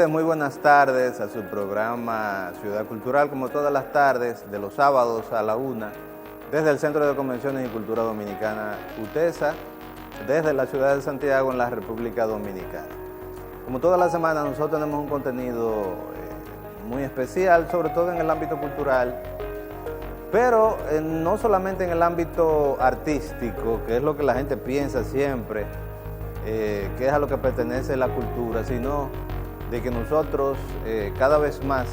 ustedes, muy buenas tardes a su programa Ciudad Cultural, como todas las tardes, de los sábados a la 1, desde el Centro de Convenciones y Cultura Dominicana, UTESA, desde la ciudad de Santiago, en la República Dominicana. Como todas las semanas, nosotros tenemos un contenido muy especial, sobre todo en el ámbito cultural, pero no solamente en el ámbito artístico, que es lo que la gente piensa siempre, que es a lo que pertenece la cultura, sino de que nosotros cada vez más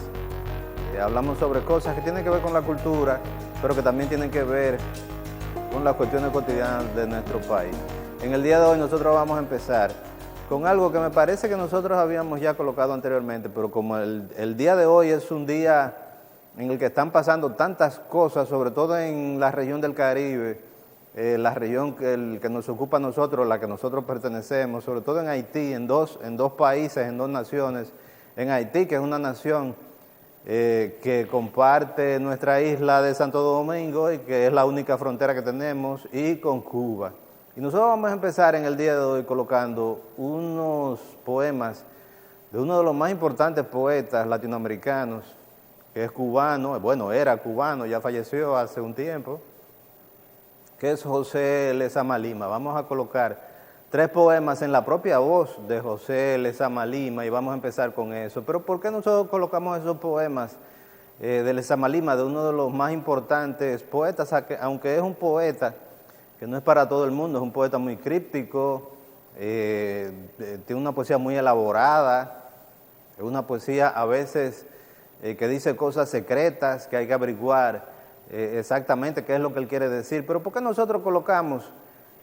hablamos sobre cosas que tienen que ver con la cultura, pero que también tienen que ver con las cuestiones cotidianas de nuestro país. En el día de hoy nosotros vamos a empezar con algo que me parece que nosotros habíamos ya colocado anteriormente, pero como el día de hoy es un día en el que están pasando tantas cosas, sobre todo en la región del Caribe, la región que nos ocupa a nosotros, la que nosotros pertenecemos, sobre todo en Haití, en dos países, en dos naciones. En Haití, que es una nación que comparte nuestra isla de Santo Domingo y que es la única frontera que tenemos, y con Cuba. Y nosotros vamos a empezar en el día de hoy colocando unos poemas de uno de los más importantes poetas latinoamericanos, que es cubano, bueno, era cubano, ya falleció hace un tiempo, que es José Lezama Lima. Vamos a colocar 3 poemas en la propia voz de José Lezama Lima y vamos a empezar con eso. Pero ¿por qué nosotros colocamos esos poemas de Lezama Lima, de uno de los más importantes poetas, aunque es un poeta que no es para todo el mundo, es un poeta muy críptico, tiene una poesía muy elaborada, es una poesía a veces que dice cosas secretas que hay que averiguar exactamente qué es lo que él quiere decir? Pero ¿por qué nosotros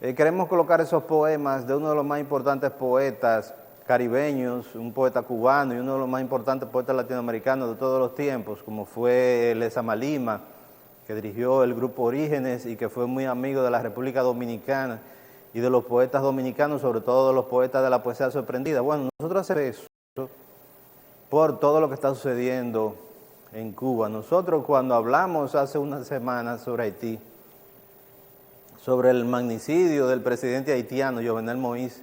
queremos colocar esos poemas de uno de los más importantes poetas caribeños, un poeta cubano y uno de los más importantes poetas latinoamericanos de todos los tiempos, como fue Lezama Lima, que dirigió el Grupo Orígenes y que fue muy amigo de la República Dominicana y de los poetas dominicanos, sobre todo de los poetas de la poesía sorprendida? Bueno, nosotros hacemos eso por todo lo que está sucediendo en Cuba. Nosotros, cuando hablamos hace unas semanas sobre Haití, sobre el magnicidio del presidente haitiano Jovenel Moïse,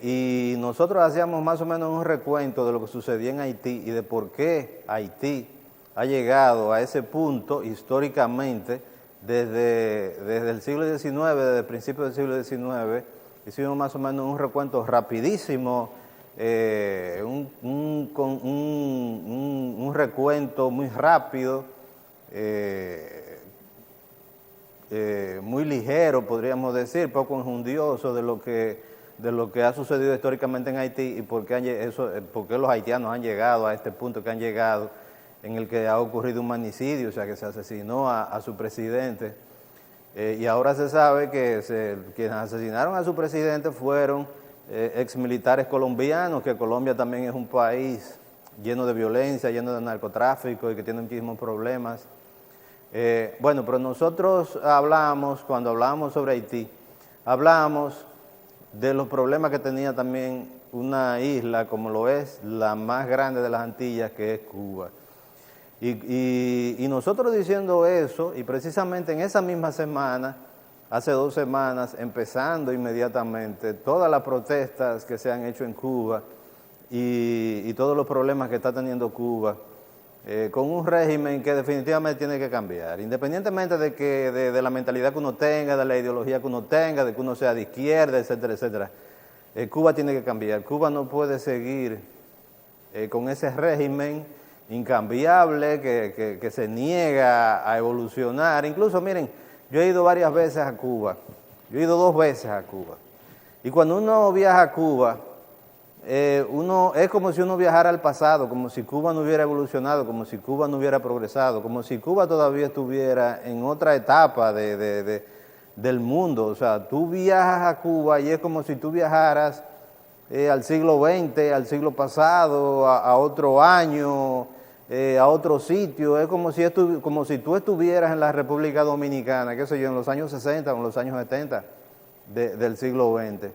y nosotros hacíamos más o menos un recuento de lo que sucedía en Haití y de por qué Haití ha llegado a ese punto históricamente desde el siglo XIX, desde el principio del siglo XIX. Hicimos más o menos un recuento rapidísimo, un recuento muy rápido, muy ligero, podríamos decir, poco enjundioso de lo que ha sucedido históricamente en Haití y por qué los haitianos han llegado a este punto que han llegado, en el que ha ocurrido un magnicidio, o sea, que se asesinó a su presidente. Y ahora se sabe que quienes asesinaron a su presidente fueron exmilitares colombianos, que Colombia también es un país lleno de violencia, lleno de narcotráfico y que tiene muchísimos problemas. Bueno, pero nosotros cuando hablábamos sobre Haití, hablábamos de los problemas que tenía también una isla como lo es la más grande de las Antillas, que es Cuba. Y nosotros diciendo eso, y precisamente en esa misma semana, hace 2 semanas, empezando inmediatamente todas las protestas que se han hecho en Cuba y todos los problemas que está teniendo Cuba, con un régimen que definitivamente tiene que cambiar, independientemente de la mentalidad que uno tenga, de la ideología que uno tenga, de que uno sea de izquierda, etcétera, etcétera. Cuba tiene que cambiar. Cuba no puede seguir con ese régimen incambiable que se niega a evolucionar. Incluso, miren, yo he ido varias veces a Cuba, yo he ido 2 veces a Cuba, y cuando uno viaja a Cuba, es como si uno viajara al pasado, como si Cuba no hubiera evolucionado, como si Cuba no hubiera progresado, como si Cuba todavía estuviera en otra etapa del mundo. O sea, tú viajas a Cuba y es como si tú viajaras al siglo XX, al siglo pasado, a otro año, a otro sitio. Es como si tú estuvieras en la República Dominicana, qué sé yo, en los años 60 o en los años 70 del siglo XX.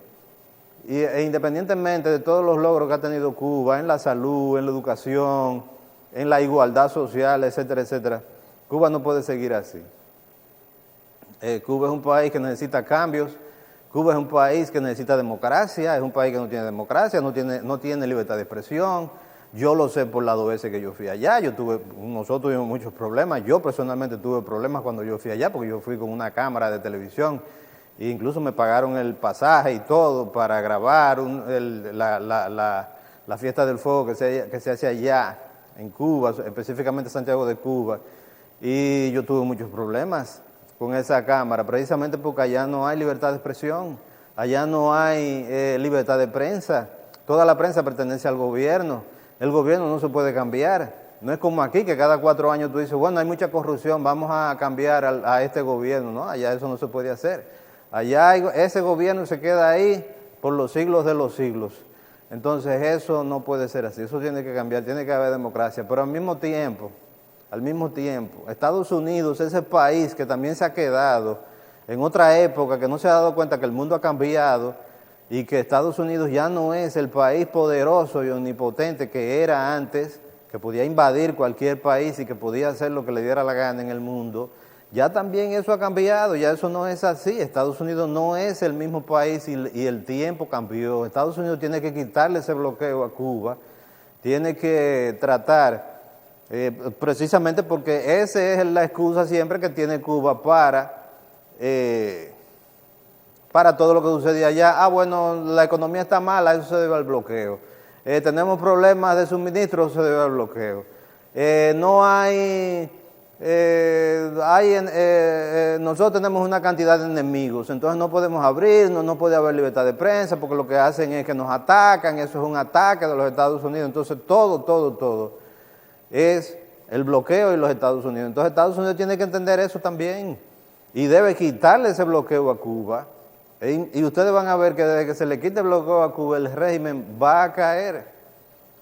E independientemente de todos los logros que ha tenido Cuba en la salud, en la educación, en la igualdad social, etcétera, etcétera, Cuba no puede seguir así. Cuba es un país que necesita cambios. Cuba es un país que necesita democracia, es un país que no tiene democracia, no tiene libertad de expresión. Yo lo sé por las 2 veces que yo fui allá. Nosotros tuvimos muchos problemas. Yo personalmente tuve problemas cuando yo fui allá, porque yo fui con una cámara de televisión e incluso me pagaron el pasaje y todo para grabar la fiesta del fuego que se hace allá en Cuba, específicamente Santiago de Cuba. Y yo tuve muchos problemas con esa cámara, precisamente porque allá no hay libertad de expresión, allá no hay libertad de prensa, toda la prensa pertenece al gobierno, el gobierno no se puede cambiar, no es como aquí que cada 4 años tú dices, bueno, hay mucha corrupción, vamos a cambiar a este gobierno, no, allá eso no se puede hacer, allá ese gobierno se queda ahí por los siglos de los siglos, entonces eso no puede ser así, eso tiene que cambiar, tiene que haber democracia, pero al mismo tiempo, Estados Unidos, ese país que también se ha quedado en otra época, que no se ha dado cuenta que el mundo ha cambiado y que Estados Unidos ya no es el país poderoso y omnipotente que era antes, que podía invadir cualquier país y que podía hacer lo que le diera la gana en el mundo, ya también eso ha cambiado, ya eso no es así. Estados Unidos no es el mismo país y el tiempo cambió. Estados Unidos tiene que quitarle ese bloqueo a Cuba, tiene que tratar... precisamente porque esa es la excusa siempre que tiene Cuba para todo lo que sucede allá. Ah, bueno, la economía está mala, eso se debe al bloqueo. Tenemos problemas de suministro, eso se debe al bloqueo. No hay... nosotros tenemos una cantidad de enemigos, entonces no podemos abrirnos, no puede haber libertad de prensa, porque lo que hacen es que nos atacan, eso es un ataque de los Estados Unidos, entonces todo es el bloqueo de los Estados Unidos. Entonces Estados Unidos tiene que entender eso también y debe quitarle ese bloqueo a Cuba. Y ustedes van a ver que desde que se le quite el bloqueo a Cuba, el régimen va a caer.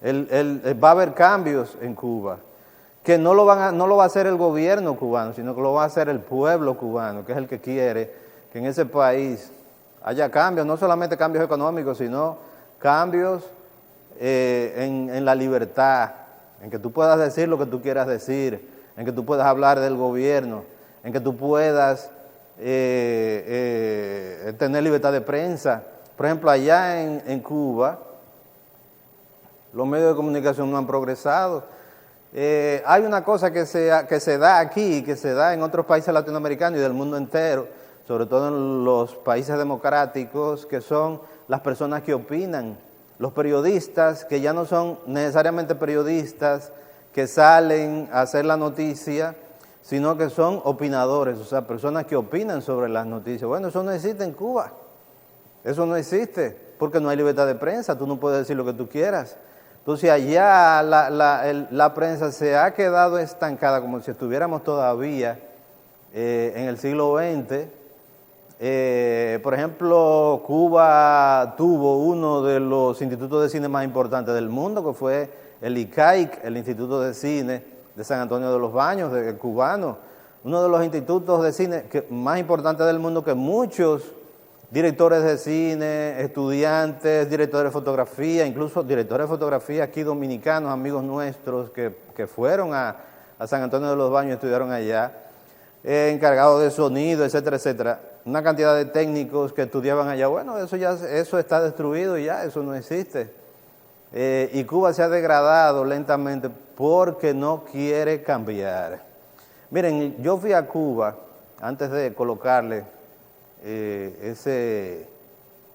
Va a haber cambios en Cuba, que no lo va a hacer el gobierno cubano, sino que lo va a hacer el pueblo cubano, que es el que quiere que en ese país haya cambios, no solamente cambios económicos, sino cambios en la libertad, en que tú puedas decir lo que tú quieras decir, en que tú puedas hablar del gobierno, en que tú puedas tener libertad de prensa. Por ejemplo, allá en Cuba, los medios de comunicación no han progresado. Hay una cosa que se da aquí, que se da en otros países latinoamericanos y del mundo entero, sobre todo en los países democráticos, que son las personas que opinan. Los periodistas, que ya no son necesariamente periodistas que salen a hacer la noticia, sino que son opinadores, o sea, personas que opinan sobre las noticias. Bueno, eso no existe en Cuba, eso no existe, porque no hay libertad de prensa, tú no puedes decir lo que tú quieras. Entonces allá la prensa se ha quedado estancada, como si estuviéramos todavía en el siglo XX. Por ejemplo, Cuba tuvo uno de los institutos de cine más importantes del mundo, que fue el ICAIC, el Instituto de Cine de San Antonio de los Baños, cubano, uno de los institutos de cine más importantes del mundo, que muchos directores de cine, estudiantes, directores de fotografía, incluso directores de fotografía aquí dominicanos, amigos nuestros que fueron a San Antonio de los Baños y estudiaron allá, encargados de sonido, etcétera, etcétera. Una cantidad de técnicos que estudiaban allá. Bueno, eso está destruido ya, eso no existe. Y Cuba se ha degradado lentamente porque no quiere cambiar. Miren, yo fui a Cuba antes de colocarle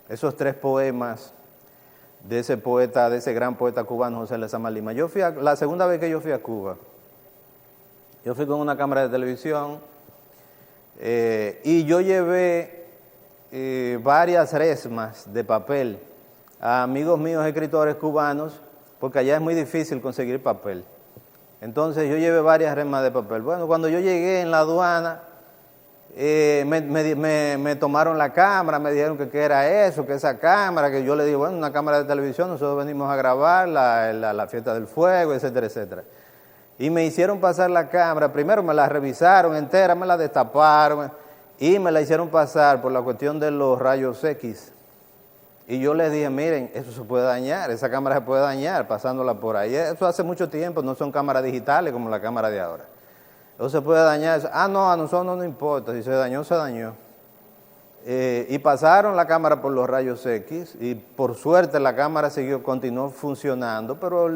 esos 3 poemas de ese poeta, de ese gran poeta cubano, José Lezama Lima. La segunda vez que yo fui a Cuba, yo fui con una cámara de televisión y yo llevé varias resmas de papel a amigos míos escritores cubanos, porque allá es muy difícil conseguir papel. Entonces yo llevé varias resmas de papel. Bueno, cuando yo llegué en la aduana, me tomaron la cámara, me dijeron que qué era eso, que esa cámara, que yo le dije, bueno, una cámara de televisión, nosotros venimos a grabar la fiesta del fuego, etcétera, etcétera. Y me hicieron pasar la cámara, primero me la revisaron entera, me la destaparon y me la hicieron pasar por la cuestión de los rayos X. Y yo les dije, miren, eso se puede dañar, esa cámara se puede dañar pasándola por ahí. Eso hace mucho tiempo, no son cámaras digitales como la cámara de ahora. Eso se puede dañar. Ah, no, a nosotros no nos importa, si se dañó, se dañó. y pasaron la cámara por los rayos X y por suerte la cámara continuó funcionando, pero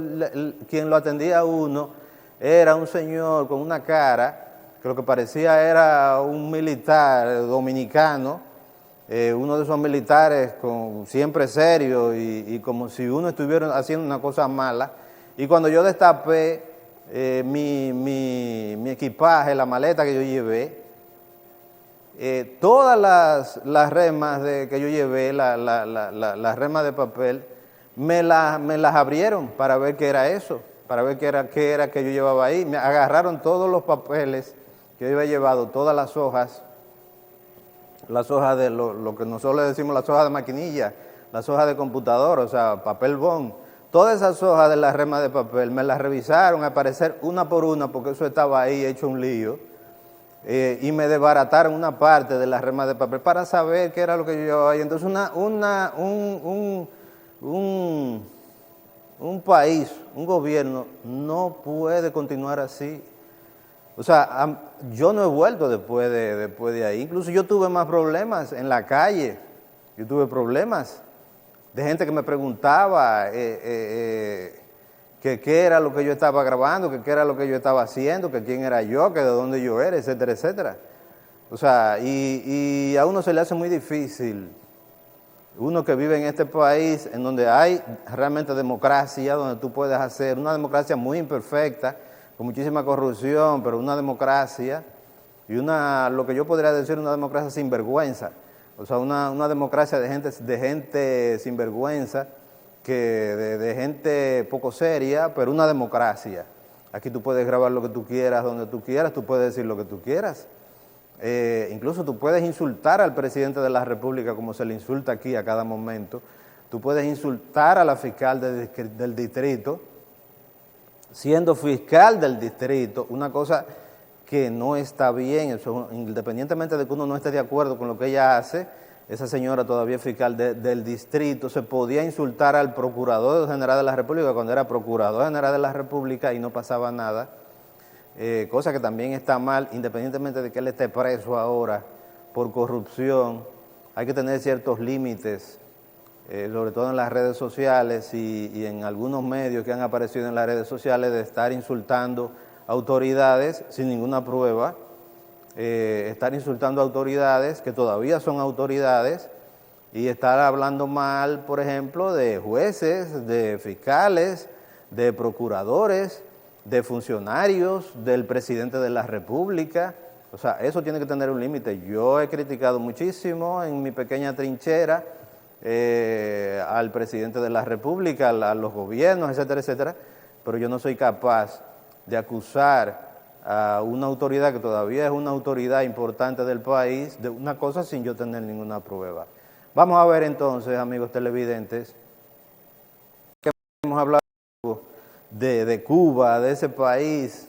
quien lo atendía a uno era un señor con una cara que lo que parecía era un militar dominicano, uno de esos militares siempre serio y como si uno estuviera haciendo una cosa mala. Y cuando yo destapé mi equipaje, la maleta que yo llevé, todas las remas que yo llevé, las remas de papel, me las abrieron para ver qué era eso, para ver qué era que yo llevaba ahí. Me agarraron todos los papeles que yo había llevado, todas las hojas de lo que nosotros le decimos las hojas de maquinilla, las hojas de computador, o sea, papel bond. Todas esas hojas de las remas de papel me las revisaron a aparecer una por una, porque eso estaba ahí hecho un lío. Y me desbarataron una parte de las remas de papel para saber qué era lo que yo llevaba ahí. Entonces un país, un gobierno no puede continuar así. O sea, yo no he vuelto después de ahí. Incluso yo tuve más problemas en la calle. Yo tuve problemas de gente que me preguntaba que qué era lo que yo estaba grabando, que qué era lo que yo estaba haciendo, que quién era yo, que de dónde yo era, etcétera, etcétera. O sea, y a uno se le hace muy difícil, uno que vive en este país, en donde hay realmente democracia, donde tú puedes hacer una democracia muy imperfecta, con muchísima corrupción, pero una democracia, y lo que yo podría decir una democracia sin vergüenza. O sea, una democracia de gente sin vergüenza, de gente poco seria, pero una democracia. Aquí tú puedes grabar lo que tú quieras, donde tú quieras, tú puedes decir lo que tú quieras. Incluso tú puedes insultar al presidente de la República como se le insulta aquí a cada momento. Tú puedes insultar a la fiscal del distrito, siendo fiscal del distrito, una cosa que no está bien, eso, independientemente de que uno no esté de acuerdo con lo que ella hace, esa señora todavía es fiscal del distrito, se podía insultar al procurador general de la República cuando era procurador general de la República y no pasaba nada, cosa que también está mal, independientemente de que él esté preso ahora por corrupción. Hay que tener ciertos límites, sobre todo en las redes sociales y en algunos medios que han aparecido en las redes sociales, de estar insultando autoridades sin ninguna prueba, estar insultando autoridades que todavía son autoridades y estar hablando mal, por ejemplo, de jueces, de fiscales, de procuradores, de funcionarios, del presidente de la República. O sea, eso tiene que tener un límite. Yo he criticado muchísimo en mi pequeña trinchera al presidente de la República, a los gobiernos, etcétera, etcétera, pero yo no soy capaz de acusar a una autoridad que todavía es una autoridad importante del país de una cosa sin yo tener ninguna prueba. Vamos a ver entonces, amigos televidentes, que hemos hablado de Cuba, de ese país,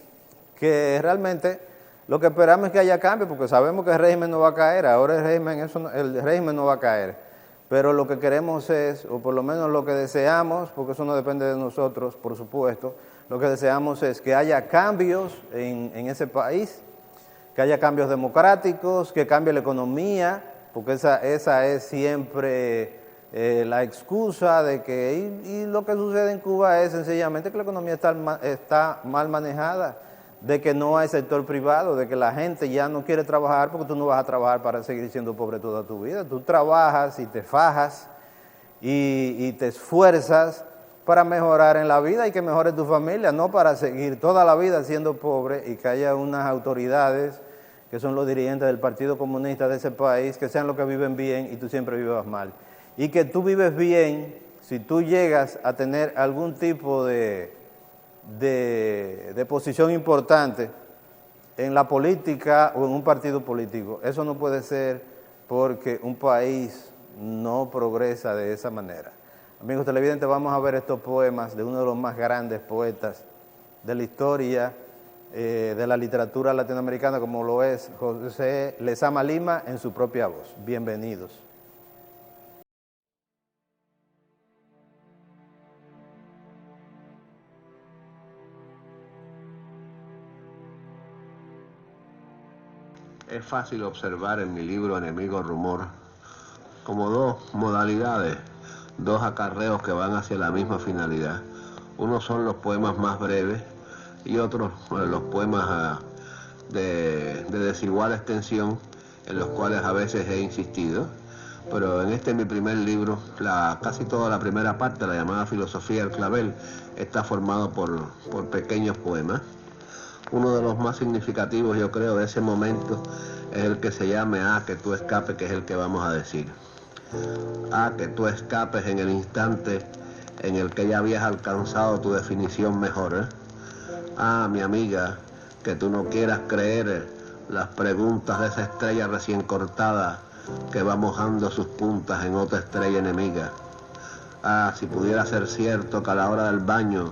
que realmente lo que esperamos es que haya cambio, porque sabemos que el régimen no va a caer, ahora el régimen no va a caer. Pero lo que queremos es, o por lo menos lo que deseamos, porque eso no depende de nosotros, por supuesto, lo que deseamos es que haya cambios en ese país, que haya cambios democráticos, que cambie la economía, porque esa es siempre la excusa de que, y lo que sucede en Cuba es sencillamente que la economía está mal manejada, de que no hay sector privado, de que la gente ya no quiere trabajar porque tú no vas a trabajar para seguir siendo pobre toda tu vida. Tú trabajas y te fajas y te esfuerzas para mejorar en la vida y que mejore tu familia, no para seguir toda la vida siendo pobre y que haya unas autoridades que son los dirigentes del Partido Comunista de ese país, que sean los que viven bien y tú siempre vivas mal. Y que tú vives bien si tú llegas a tener algún tipo de posición importante en la política o en un partido político. Eso no puede ser porque un país no progresa de esa manera. Amigos televidentes, vamos a ver estos poemas de uno de los más grandes poetas de la historia de la literatura latinoamericana, como lo es José Lezama Lima, en su propia voz. Bienvenidos. Es fácil observar en mi libro Enemigo Rumor como dos modalidades, dos acarreos que van hacia la misma finalidad. Unos son los poemas más breves y otros los poemas de desigual extensión, en los cuales a veces he insistido. Pero en este mi primer libro, casi toda la primera parte, la llamada Filosofía del Clavel, está formado por pequeños poemas. Uno de los más significativos, yo creo, de ese momento es el que se llama que tú escapes, que es el que vamos a decir. Que tú escapes en el instante en el que ya habías alcanzado tu definición mejor. Mi amiga, que tú no quieras creer las preguntas de esa estrella recién cortada que va mojando sus puntas en otra estrella enemiga. Si pudiera ser cierto que a la hora del baño,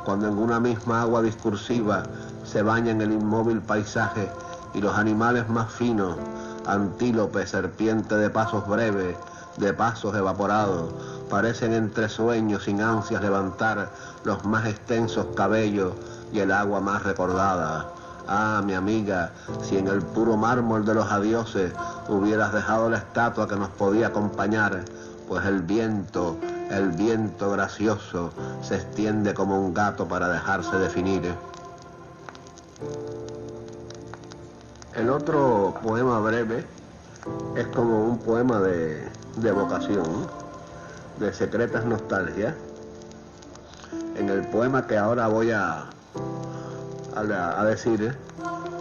cuando en una misma agua discursiva se bañan el inmóvil paisaje y los animales más finos, antílope, serpiente de pasos breves, de pasos evaporados, parecen entre sueños sin ansias levantar los más extensos cabellos y el agua más recordada. Mi amiga, si en el puro mármol de los adioses hubieras dejado la estatua que nos podía acompañar, pues el viento gracioso se extiende como un gato para dejarse definir. El otro poema breve es como un poema de evocación, de secretas nostalgias. En el poema que ahora voy a decir,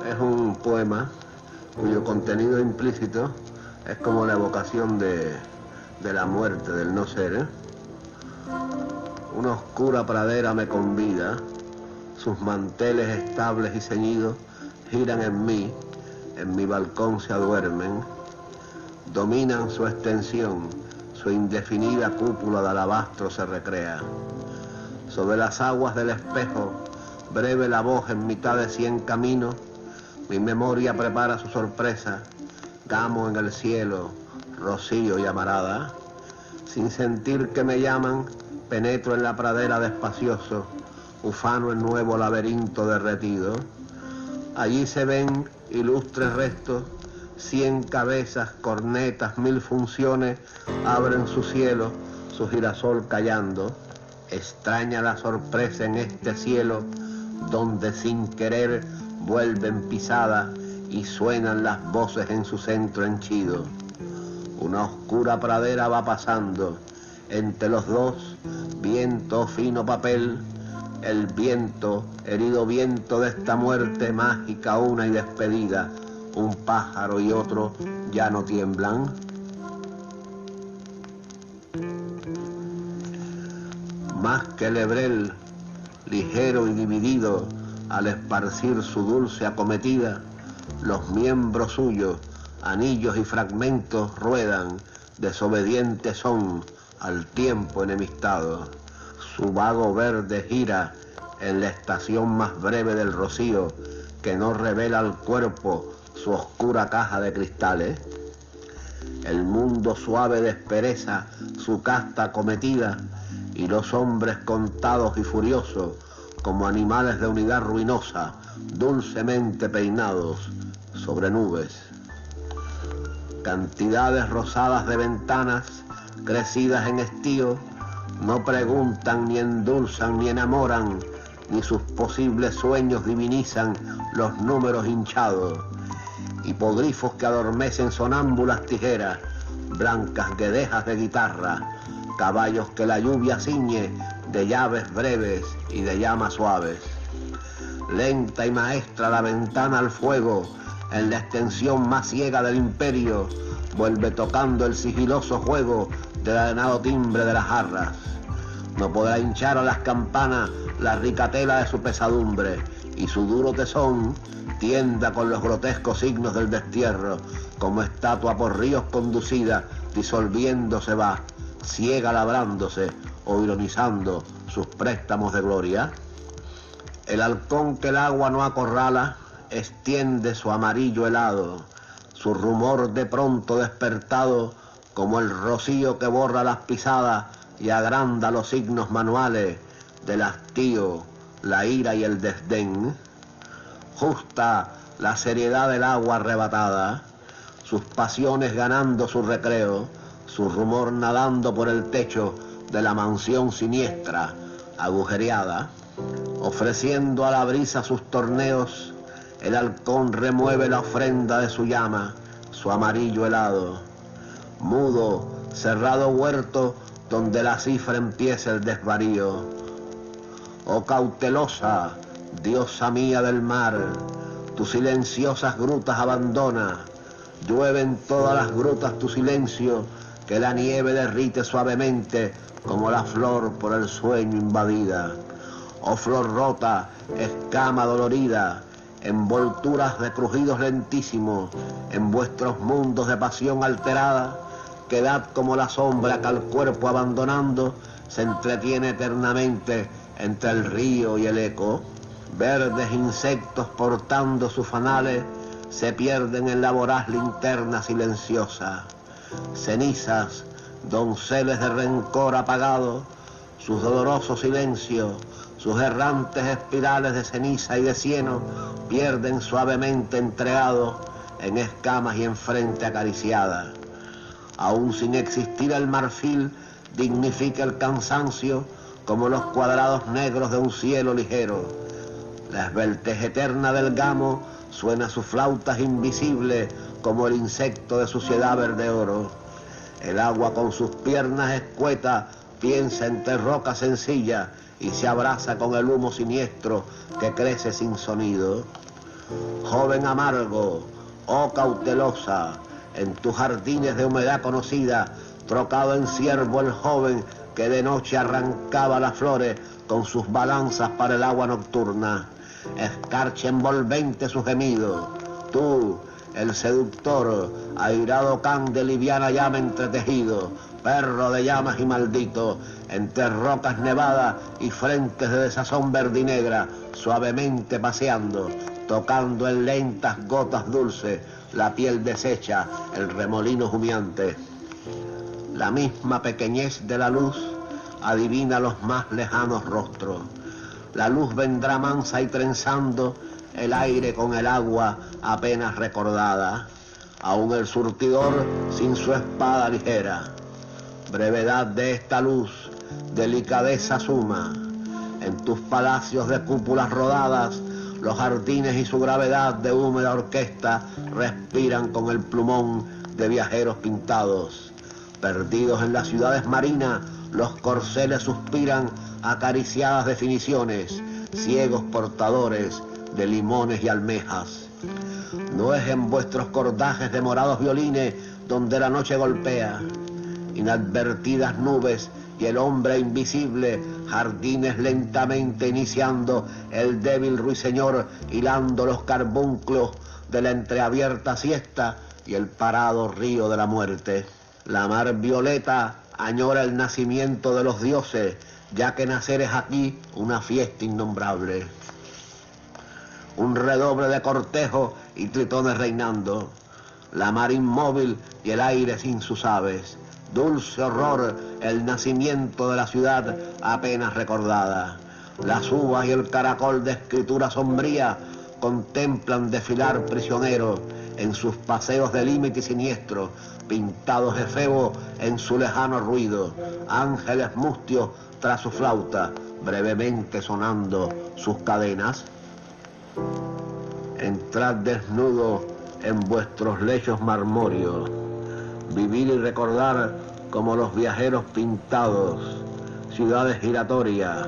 es un poema cuyo contenido implícito es como la evocación de la muerte, del no ser. Una oscura pradera me convida, sus manteles estables y ceñidos giran en mi balcón se aduermen, dominan su extensión, su indefinida cúpula de alabastro se recrea. Sobre las aguas del espejo, breve la voz en mitad de 100 caminos, mi memoria prepara su sorpresa, gamo en el cielo, rocío y amarada. Sin sentir que me llaman, penetro en la pradera despacioso, ufano el nuevo laberinto derretido. Allí se ven ilustres restos, 100 cabezas, cornetas, 1000 funciones, abren su cielo, su girasol callando. Extraña la sorpresa en este cielo, donde sin querer vuelven pisadas y suenan las voces en su centro henchido. Una oscura pradera va pasando, entre los dos, viento fino papel, el viento, herido viento de esta muerte mágica una y despedida, un pájaro y otro ya no tiemblan. Más que el hebrel, ligero y dividido, al esparcir su dulce acometida, los miembros suyos, anillos y fragmentos ruedan, desobedientes son al tiempo enemistado. Su vago verde gira en la estación más breve del rocío, que no revela al cuerpo su oscura caja de cristales. El mundo suave despereza su casta acometida, y los hombres contados y furiosos, como animales de unidad ruinosa, dulcemente peinados sobre nubes. Cantidades rosadas de ventanas, crecidas en estío, no preguntan, ni endulzan, ni enamoran, ni sus posibles sueños divinizan los números hinchados. Hipogrifos que adormecen sonámbulas tijeras, blancas guedejas de guitarra, caballos que la lluvia ciñe de llaves breves y de llamas suaves. Lenta y maestra la ventana al fuego, en la extensión más ciega del imperio, vuelve tocando el sigiloso juego del arenado timbre de las jarras. No podrá hinchar a las campanas la rica tela de su pesadumbre, y su duro tesón tienda con los grotescos signos del destierro, como estatua por ríos conducida, disolviéndose va, ciega labrándose o ironizando sus préstamos de gloria. El halcón que el agua no acorrala extiende su amarillo helado, su rumor de pronto despertado como el rocío que borra las pisadas y agranda los signos manuales del hastío, la ira y el desdén. Justa la seriedad del agua arrebatada, sus pasiones ganando su recreo, su rumor nadando por el techo de la mansión siniestra, agujereada. Ofreciendo a la brisa sus torneos, el halcón remueve la ofrenda de su llama, su amarillo helado. Mudo, cerrado huerto, donde la cifra empieza el desvarío. Oh cautelosa, diosa mía del mar, tus silenciosas grutas abandona. Llueve en todas las grutas tu silencio, que la nieve derrite suavemente como la flor por el sueño invadida. Oh flor rota, escama dolorida, envolturas de crujidos lentísimos, en vuestros mundos de pasión alterada, quedad como la sombra que al cuerpo abandonando se entretiene eternamente entre el río y el eco. Verdes insectos portando sus fanales se pierden en la voraz linterna silenciosa. Cenizas, donceles de rencor apagado, sus dolorosos silencios, sus errantes espirales de ceniza y de cieno pierden suavemente entregados en escamas y en frente acariciada. Aún sin existir el marfil, dignifica el cansancio como los cuadrados negros de un cielo ligero. La esbeltez eterna del gamo suena sus flautas invisibles como el insecto de suciedad verde oro. El agua con sus piernas escuetas piensa entre rocas sencillas y se abraza con el humo siniestro que crece sin sonido. Joven amargo, oh cautelosa, en tus jardines de humedad conocida, trocado en ciervo el joven que de noche arrancaba las flores con sus balanzas para el agua nocturna. Escarcha envolvente su gemido. Tú, el seductor, airado can de liviana llama entretejido, perro de llamas y maldito, entre rocas nevadas y frentes de desazón verdinegra, suavemente paseando, tocando en lentas gotas dulces la piel deshecha, el remolino humeante. La misma pequeñez de la luz adivina los más lejanos rostros. La luz vendrá mansa y trenzando el aire con el agua apenas recordada. Aún el surtidor sin su espada ligera. Brevedad de esta luz, delicadeza suma. En tus palacios de cúpulas rodadas, los jardines y su gravedad de húmeda orquesta respiran con el plumón de viajeros pintados. Perdidos en las ciudades marinas, los corceles suspiran acariciadas definiciones, ciegos portadores de limones y almejas. No es en vuestros cordajes de morados violines donde la noche golpea, inadvertidas nubes y el hombre invisible, jardines lentamente iniciando el débil ruiseñor, hilando los carbunclos de la entreabierta siesta y el parado río de la muerte. La mar violeta añora el nacimiento de los dioses, ya que nacer es aquí una fiesta innombrable. Un redoble de cortejo y tritones reinando, la mar inmóvil y el aire sin sus aves. Dulce horror, el nacimiento de la ciudad apenas recordada. Las uvas y el caracol de escritura sombría contemplan desfilar prisioneros en sus paseos de límite y siniestro, pintados de febo en su lejano ruido, ángeles mustios tras su flauta, brevemente sonando sus cadenas. Entrad desnudo en vuestros lechos marmóreos, vivir y recordar como los viajeros pintados, ciudades giratorias,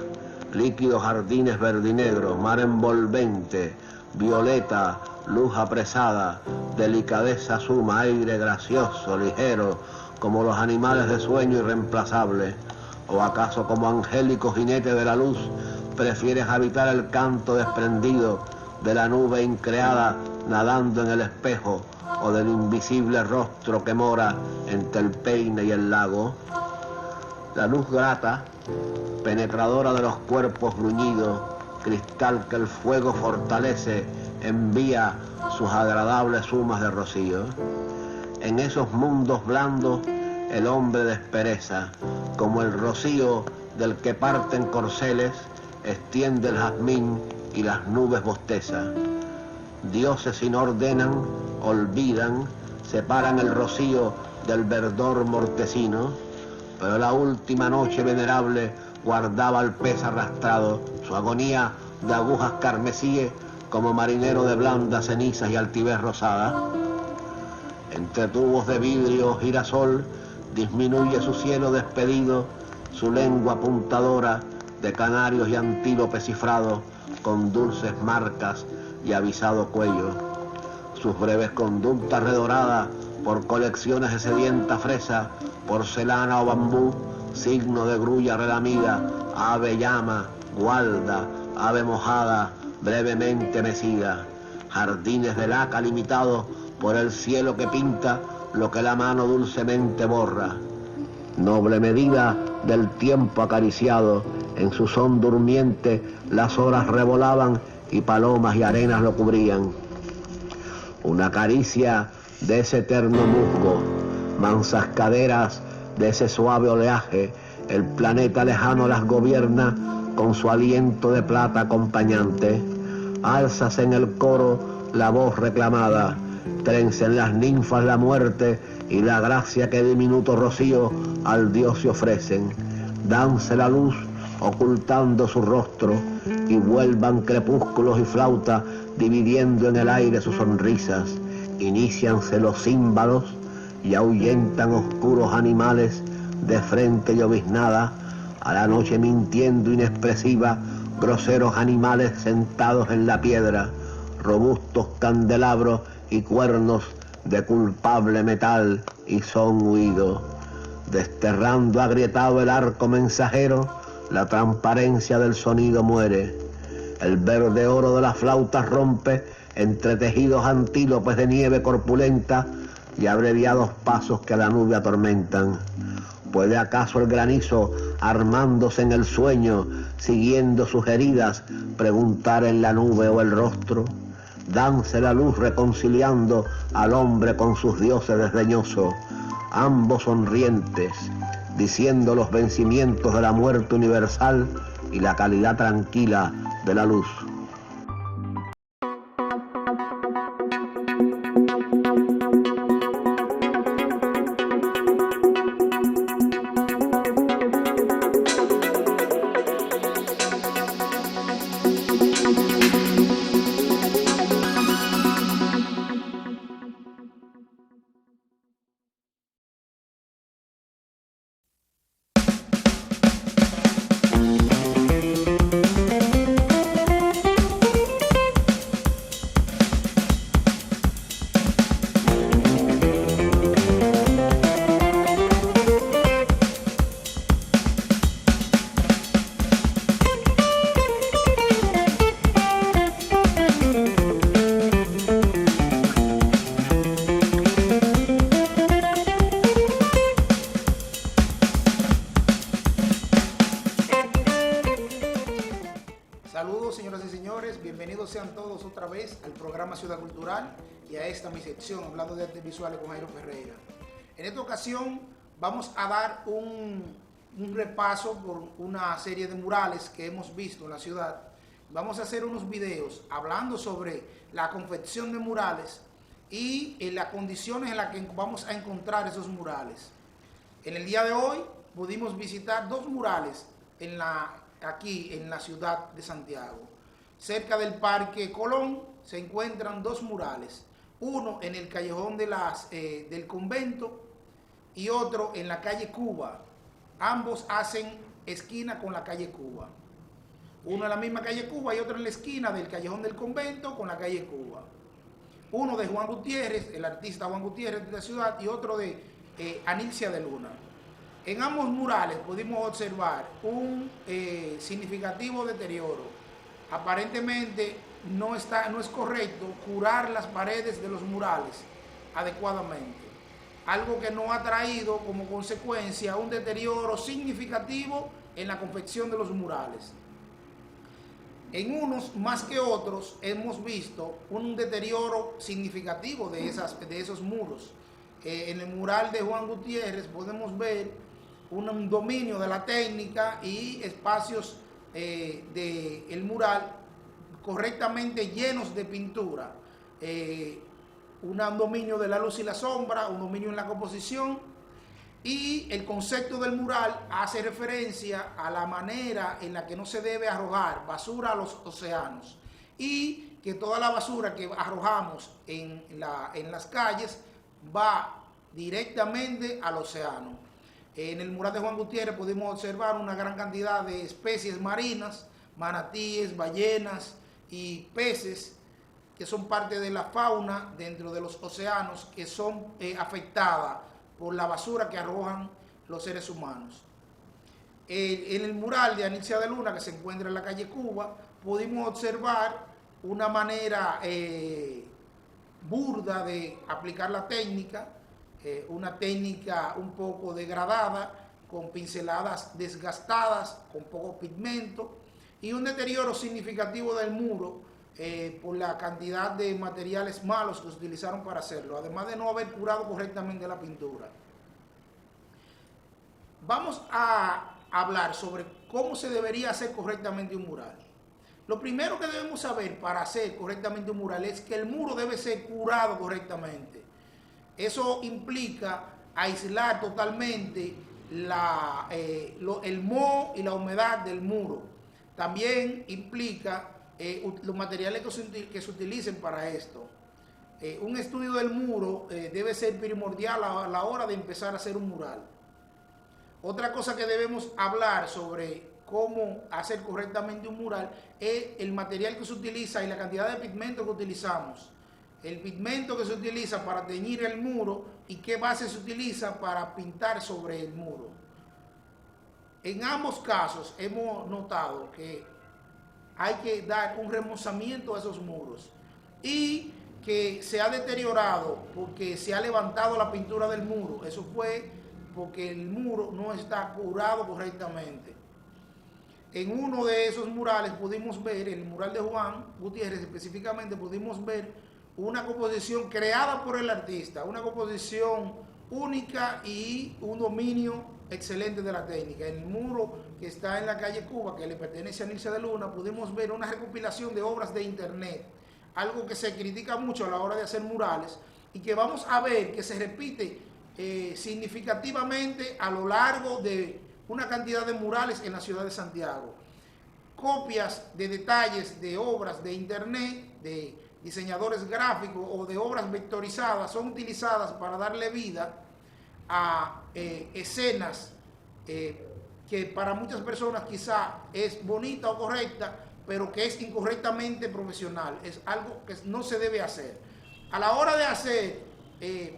líquidos jardines verdinegros, mar envolvente, violeta, luz apresada, delicadeza suma, aire gracioso, ligero, como los animales de sueño irreemplazables. ¿O acaso como angélico jinete de la luz prefieres habitar el canto desprendido de la nube increada nadando en el espejo o del invisible rostro que mora entre el peine y el lago? La luz grata, penetradora de los cuerpos bruñidos, cristal que el fuego fortalece, envía sus agradables sumas de rocío. En esos mundos blandos el hombre despereza, como el rocío del que parten corceles, extiende el jazmín y las nubes bostezan. Dioses si no ordenan, olvidan, separan el rocío del verdor mortecino, pero la última noche venerable guardaba al pez arrastrado, su agonía de agujas carmesíes como marinero de blandas cenizas y altivez rosada. Entre tubos de vidrio girasol disminuye su cielo despedido, su lengua apuntadora de canarios y antílopes cifrados con dulces marcas y avisado cuello. Sus breves conductas redoradas por colecciones de sedienta fresa, porcelana o bambú, signo de grulla relamida, ave llama, gualda, ave mojada, brevemente mecida, jardines de laca limitados por el cielo que pinta lo que la mano dulcemente borra. Noble medida del tiempo acariciado, en su son durmiente las horas revolaban y palomas y arenas lo cubrían. Una caricia de ese eterno musgo, mansas caderas de ese suave oleaje, el planeta lejano las gobierna con su aliento de plata acompañante. Alzase en el coro la voz reclamada, trencen las ninfas la muerte y la gracia que diminuto rocío al Dios se ofrecen. Danse la luz ocultando su rostro y vuelvan crepúsculos y flauta dividiendo en el aire sus sonrisas. Inicianse los címbalos y ahuyentan oscuros animales de frente lloviznada, a la noche mintiendo inexpresiva, groseros animales sentados en la piedra, robustos candelabros y cuernos de culpable metal y son huido. Desterrando agrietado el arco mensajero, la transparencia del sonido muere. El verde oro de las flautas rompe entre tejidos antílopes de nieve corpulenta y abreviados pasos que a la nube atormentan. ¿Puede acaso el granizo, armándose en el sueño, siguiendo sus heridas, preguntar en la nube o el rostro? Danse la luz reconciliando al hombre con sus dioses desdeñosos, ambos sonrientes, diciendo los vencimientos de la muerte universal y la calidad tranquila de la luz. Saludos, señoras y señores, bienvenidos sean todos otra vez al programa Ciudad Cultural y a esta mi sección, hablando de artes visuales con Jairo Ferreira. En esta ocasión vamos a dar un repaso por una serie de murales que hemos visto en la ciudad. Vamos a hacer unos videos hablando sobre la confección de murales y en las condiciones en las que vamos a encontrar esos murales. En el día de hoy pudimos visitar dos murales aquí en la ciudad de Santiago. Cerca del Parque Colón se encuentran dos murales, uno en el callejón del convento y otro en la calle Cuba. Ambos hacen esquina con la calle Cuba. Uno en la misma calle Cuba y otro en la esquina del callejón del convento con la calle Cuba. Uno de Juan Gutiérrez, el artista Juan Gutiérrez de la ciudad, y otro de Anilcia de Luna. En ambos murales pudimos observar un significativo deterioro. Aparentemente no es correcto curar las paredes de los murales adecuadamente, algo que no ha traído como consecuencia un deterioro significativo en la confección de los murales. En unos más que otros hemos visto un deterioro significativo de esos muros. En el mural de Juan Gutiérrez podemos ver un dominio de la técnica y espacios del mural correctamente llenos de pintura. un dominio de la luz y la sombra, un dominio en la composición, y el concepto del mural hace referencia a la manera en la que no se debe arrojar basura a los océanos y que toda la basura que arrojamos en las calles va directamente al océano. En el mural de Juan Gutiérrez pudimos observar una gran cantidad de especies marinas, manatíes, ballenas y peces que son parte de la fauna dentro de los océanos que son afectadas por la basura que arrojan los seres humanos. En el mural de Anicia de Luna, que se encuentra en la calle Cuba, pudimos observar una manera burda de aplicar la técnica, una técnica un poco degradada, con pinceladas desgastadas, con poco pigmento, y un deterioro significativo del muro por la cantidad de materiales malos que se utilizaron para hacerlo, además de no haber curado correctamente la pintura. Vamos a hablar sobre cómo se debería hacer correctamente un mural. Lo primero que debemos saber para hacer correctamente un mural es que el muro debe ser curado correctamente. Eso implica aislar totalmente el moho y la humedad del muro. También implica los materiales que se utilicen para esto. Un estudio del muro debe ser primordial a la hora de empezar a hacer un mural. Otra cosa que debemos hablar sobre cómo hacer correctamente un mural es el material que se utiliza y la cantidad de pigmento que utilizamos. El pigmento que se utiliza para teñir el muro y qué base se utiliza para pintar sobre el muro. En ambos casos hemos notado que hay que dar un remozamiento a esos muros y que se ha deteriorado porque se ha levantado la pintura del muro. Eso fue porque el muro no está curado correctamente. En uno de esos murales pudimos ver, el mural de Juan Gutiérrez específicamente, pudimos ver una composición creada por el artista, una composición única y un dominio excelente de la técnica. En el muro que está en la calle Cuba, que le pertenece a Anicia de Luna, pudimos ver una recopilación de obras de internet, algo que se critica mucho a la hora de hacer murales y que vamos a ver que se repite significativamente a lo largo de una cantidad de murales en la ciudad de Santiago. Copias de detalles de obras de internet, de diseñadores gráficos o de obras vectorizadas son utilizadas para darle vida a escenas que para muchas personas quizá es bonita o correcta, pero que es incorrectamente profesional. Es algo que no se debe hacer. A la hora de hacer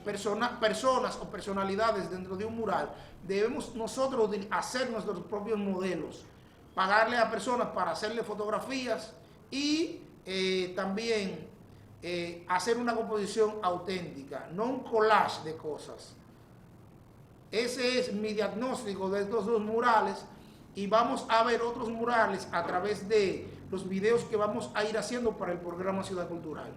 personas o personalidades dentro de un mural, debemos nosotros hacer nuestros propios modelos, pagarle a personas para hacerle fotografías y también hacer una composición auténtica, no un collage de cosas. Ese es mi diagnóstico de estos dos murales y vamos a ver otros murales a través de los videos que vamos a ir haciendo para el programa Ciudad Cultural.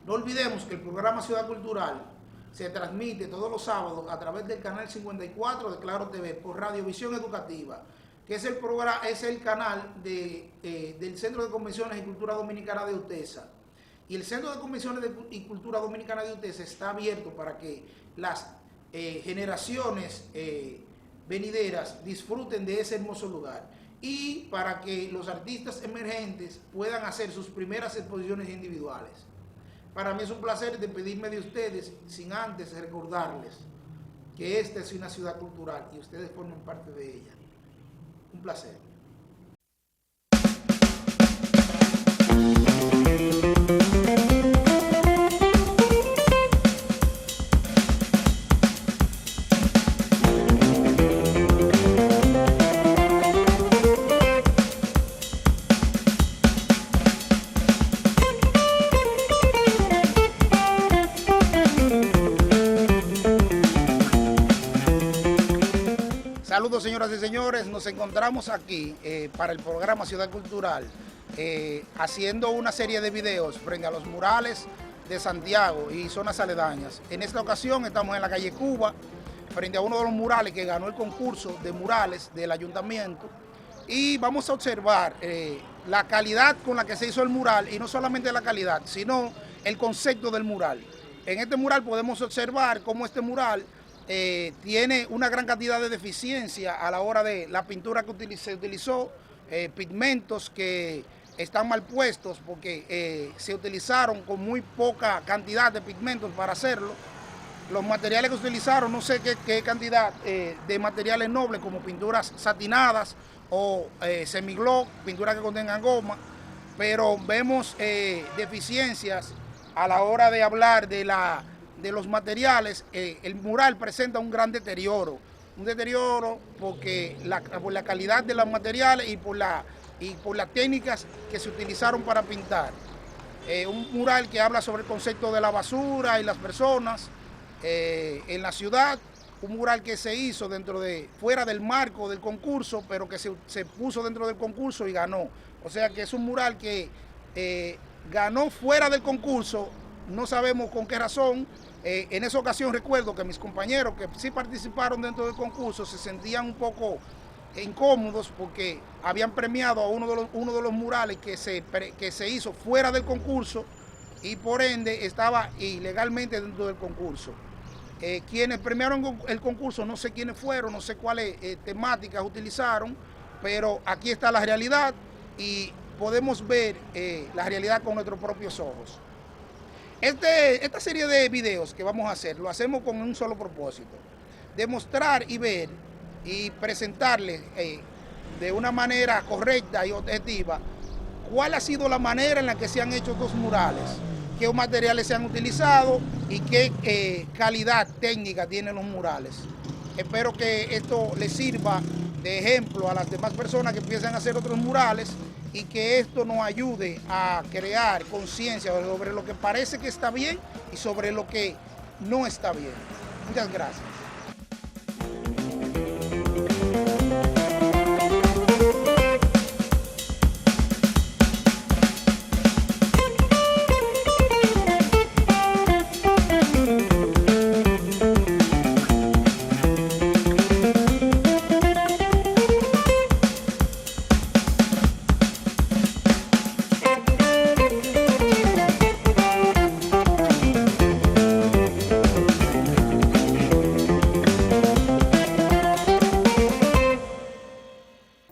No olvidemos que el programa Ciudad Cultural se transmite todos los sábados a través del canal 54 de Claro TV por Radiovisión Educativa, que es el canal del Centro de Convenciones y Cultura Dominicana de UTESA. Y el Centro de Convenciones y Cultura Dominicana de UTESA está abierto para que las generaciones venideras disfruten de ese hermoso lugar y para que los artistas emergentes puedan hacer sus primeras exposiciones individuales. Para mí es un placer despedirme de ustedes sin antes recordarles que esta es una ciudad cultural y ustedes forman parte de ella. Un placer. Saludos, señoras y señores, nos encontramos aquí para el programa Ciudad Cultural haciendo una serie de videos frente a los murales de Santiago y zonas aledañas. En esta ocasión estamos en la calle Cuba frente a uno de los murales que ganó el concurso de murales del ayuntamiento y vamos a observar la calidad con la que se hizo el mural y no solamente la calidad, sino el concepto del mural. En este mural podemos observar cómo este mural tiene una gran cantidad de deficiencia a la hora de la pintura que se utilizó, pigmentos que están mal puestos porque se utilizaron con muy poca cantidad de pigmentos para hacerlo. Los materiales que utilizaron, no sé qué cantidad de materiales nobles como pinturas satinadas o semigloss, pinturas que contengan goma, pero vemos deficiencias a la hora de hablar de los materiales. El mural presenta un gran deterioro, porque por la calidad de los materiales y por las técnicas que se utilizaron para pintar. Un mural que habla sobre el concepto de la basura y las personas en la ciudad, un mural que se hizo fuera del marco del concurso, pero que se puso dentro del concurso y ganó. O sea que es un mural que ganó fuera del concurso, no sabemos con qué razón. En esa ocasión recuerdo que mis compañeros que sí participaron dentro del concurso se sentían un poco incómodos porque habían premiado a uno de los murales que se hizo fuera del concurso y por ende estaba ilegalmente dentro del concurso. Quienes premiaron el concurso, no sé quiénes fueron, no sé cuáles temáticas utilizaron, pero aquí está la realidad y podemos ver la realidad con nuestros propios ojos. Esta serie de videos que vamos a hacer, lo hacemos con un solo propósito: demostrar y ver y presentarles de una manera correcta y objetiva cuál ha sido la manera en la que se han hecho estos murales, qué materiales se han utilizado y qué calidad técnica tienen los murales. Espero que esto les sirva de ejemplo a las demás personas que empiezan a hacer otros murales y que esto nos ayude a crear conciencia sobre lo que parece que está bien y sobre lo que no está bien. Muchas gracias.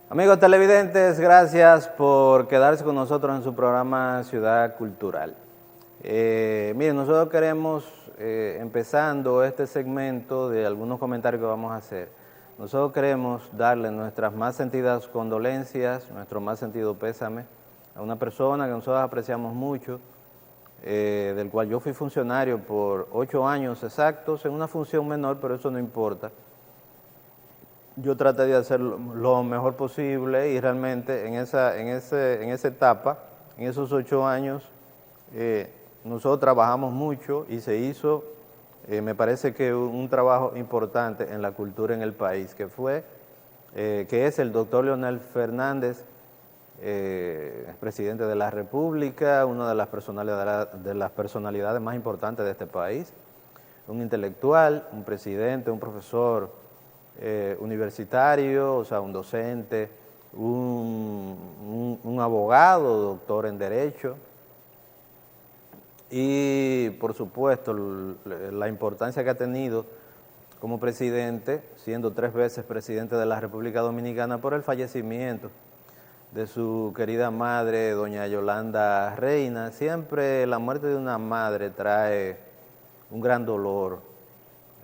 Amigos televidentes, gracias por quedarse con nosotros en su programa Ciudad Cultural. Miren, nosotros queremos, empezando este segmento de algunos comentarios que vamos a hacer, nosotros queremos darle nuestras más sentidas condolencias, nuestro más sentido pésame a una persona que nosotros apreciamos mucho, del cual yo fui funcionario por 8 años exactos, en una función menor, pero eso no importa. Yo traté de hacer lo mejor posible y realmente en esa etapa, en esos 8 años, nosotros trabajamos mucho y se hizo, me parece que un trabajo importante en la cultura en el país, que es el doctor Leonel Fernández, presidente de la República, una de las personalidades más importantes de este país, un intelectual, un presidente, un profesor universitario, o sea, un docente, un abogado, doctor en Derecho, y por supuesto la importancia que ha tenido como presidente, siendo 3 veces presidente de la República Dominicana por el fallecimiento de su querida madre, doña Yolanda Reina. Siempre la muerte de una madre trae un gran dolor.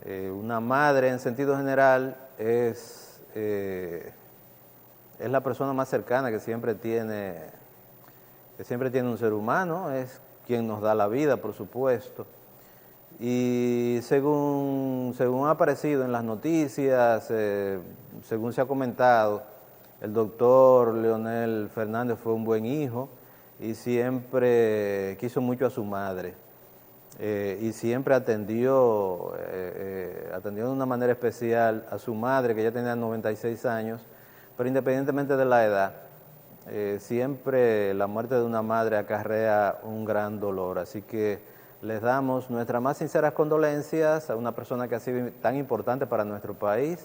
Una madre, en sentido general, es la persona más cercana que siempre tiene un ser humano, es quien nos da la vida, por supuesto. Y según ha aparecido en las noticias, según se ha comentado, el doctor Leonel Fernández fue un buen hijo y siempre quiso mucho a su madre. Y siempre atendió de una manera especial a su madre, que ya tenía 96 años, pero independientemente de la edad, siempre la muerte de una madre acarrea un gran dolor. Así que les damos nuestras más sinceras condolencias a una persona que ha sido tan importante para nuestro país,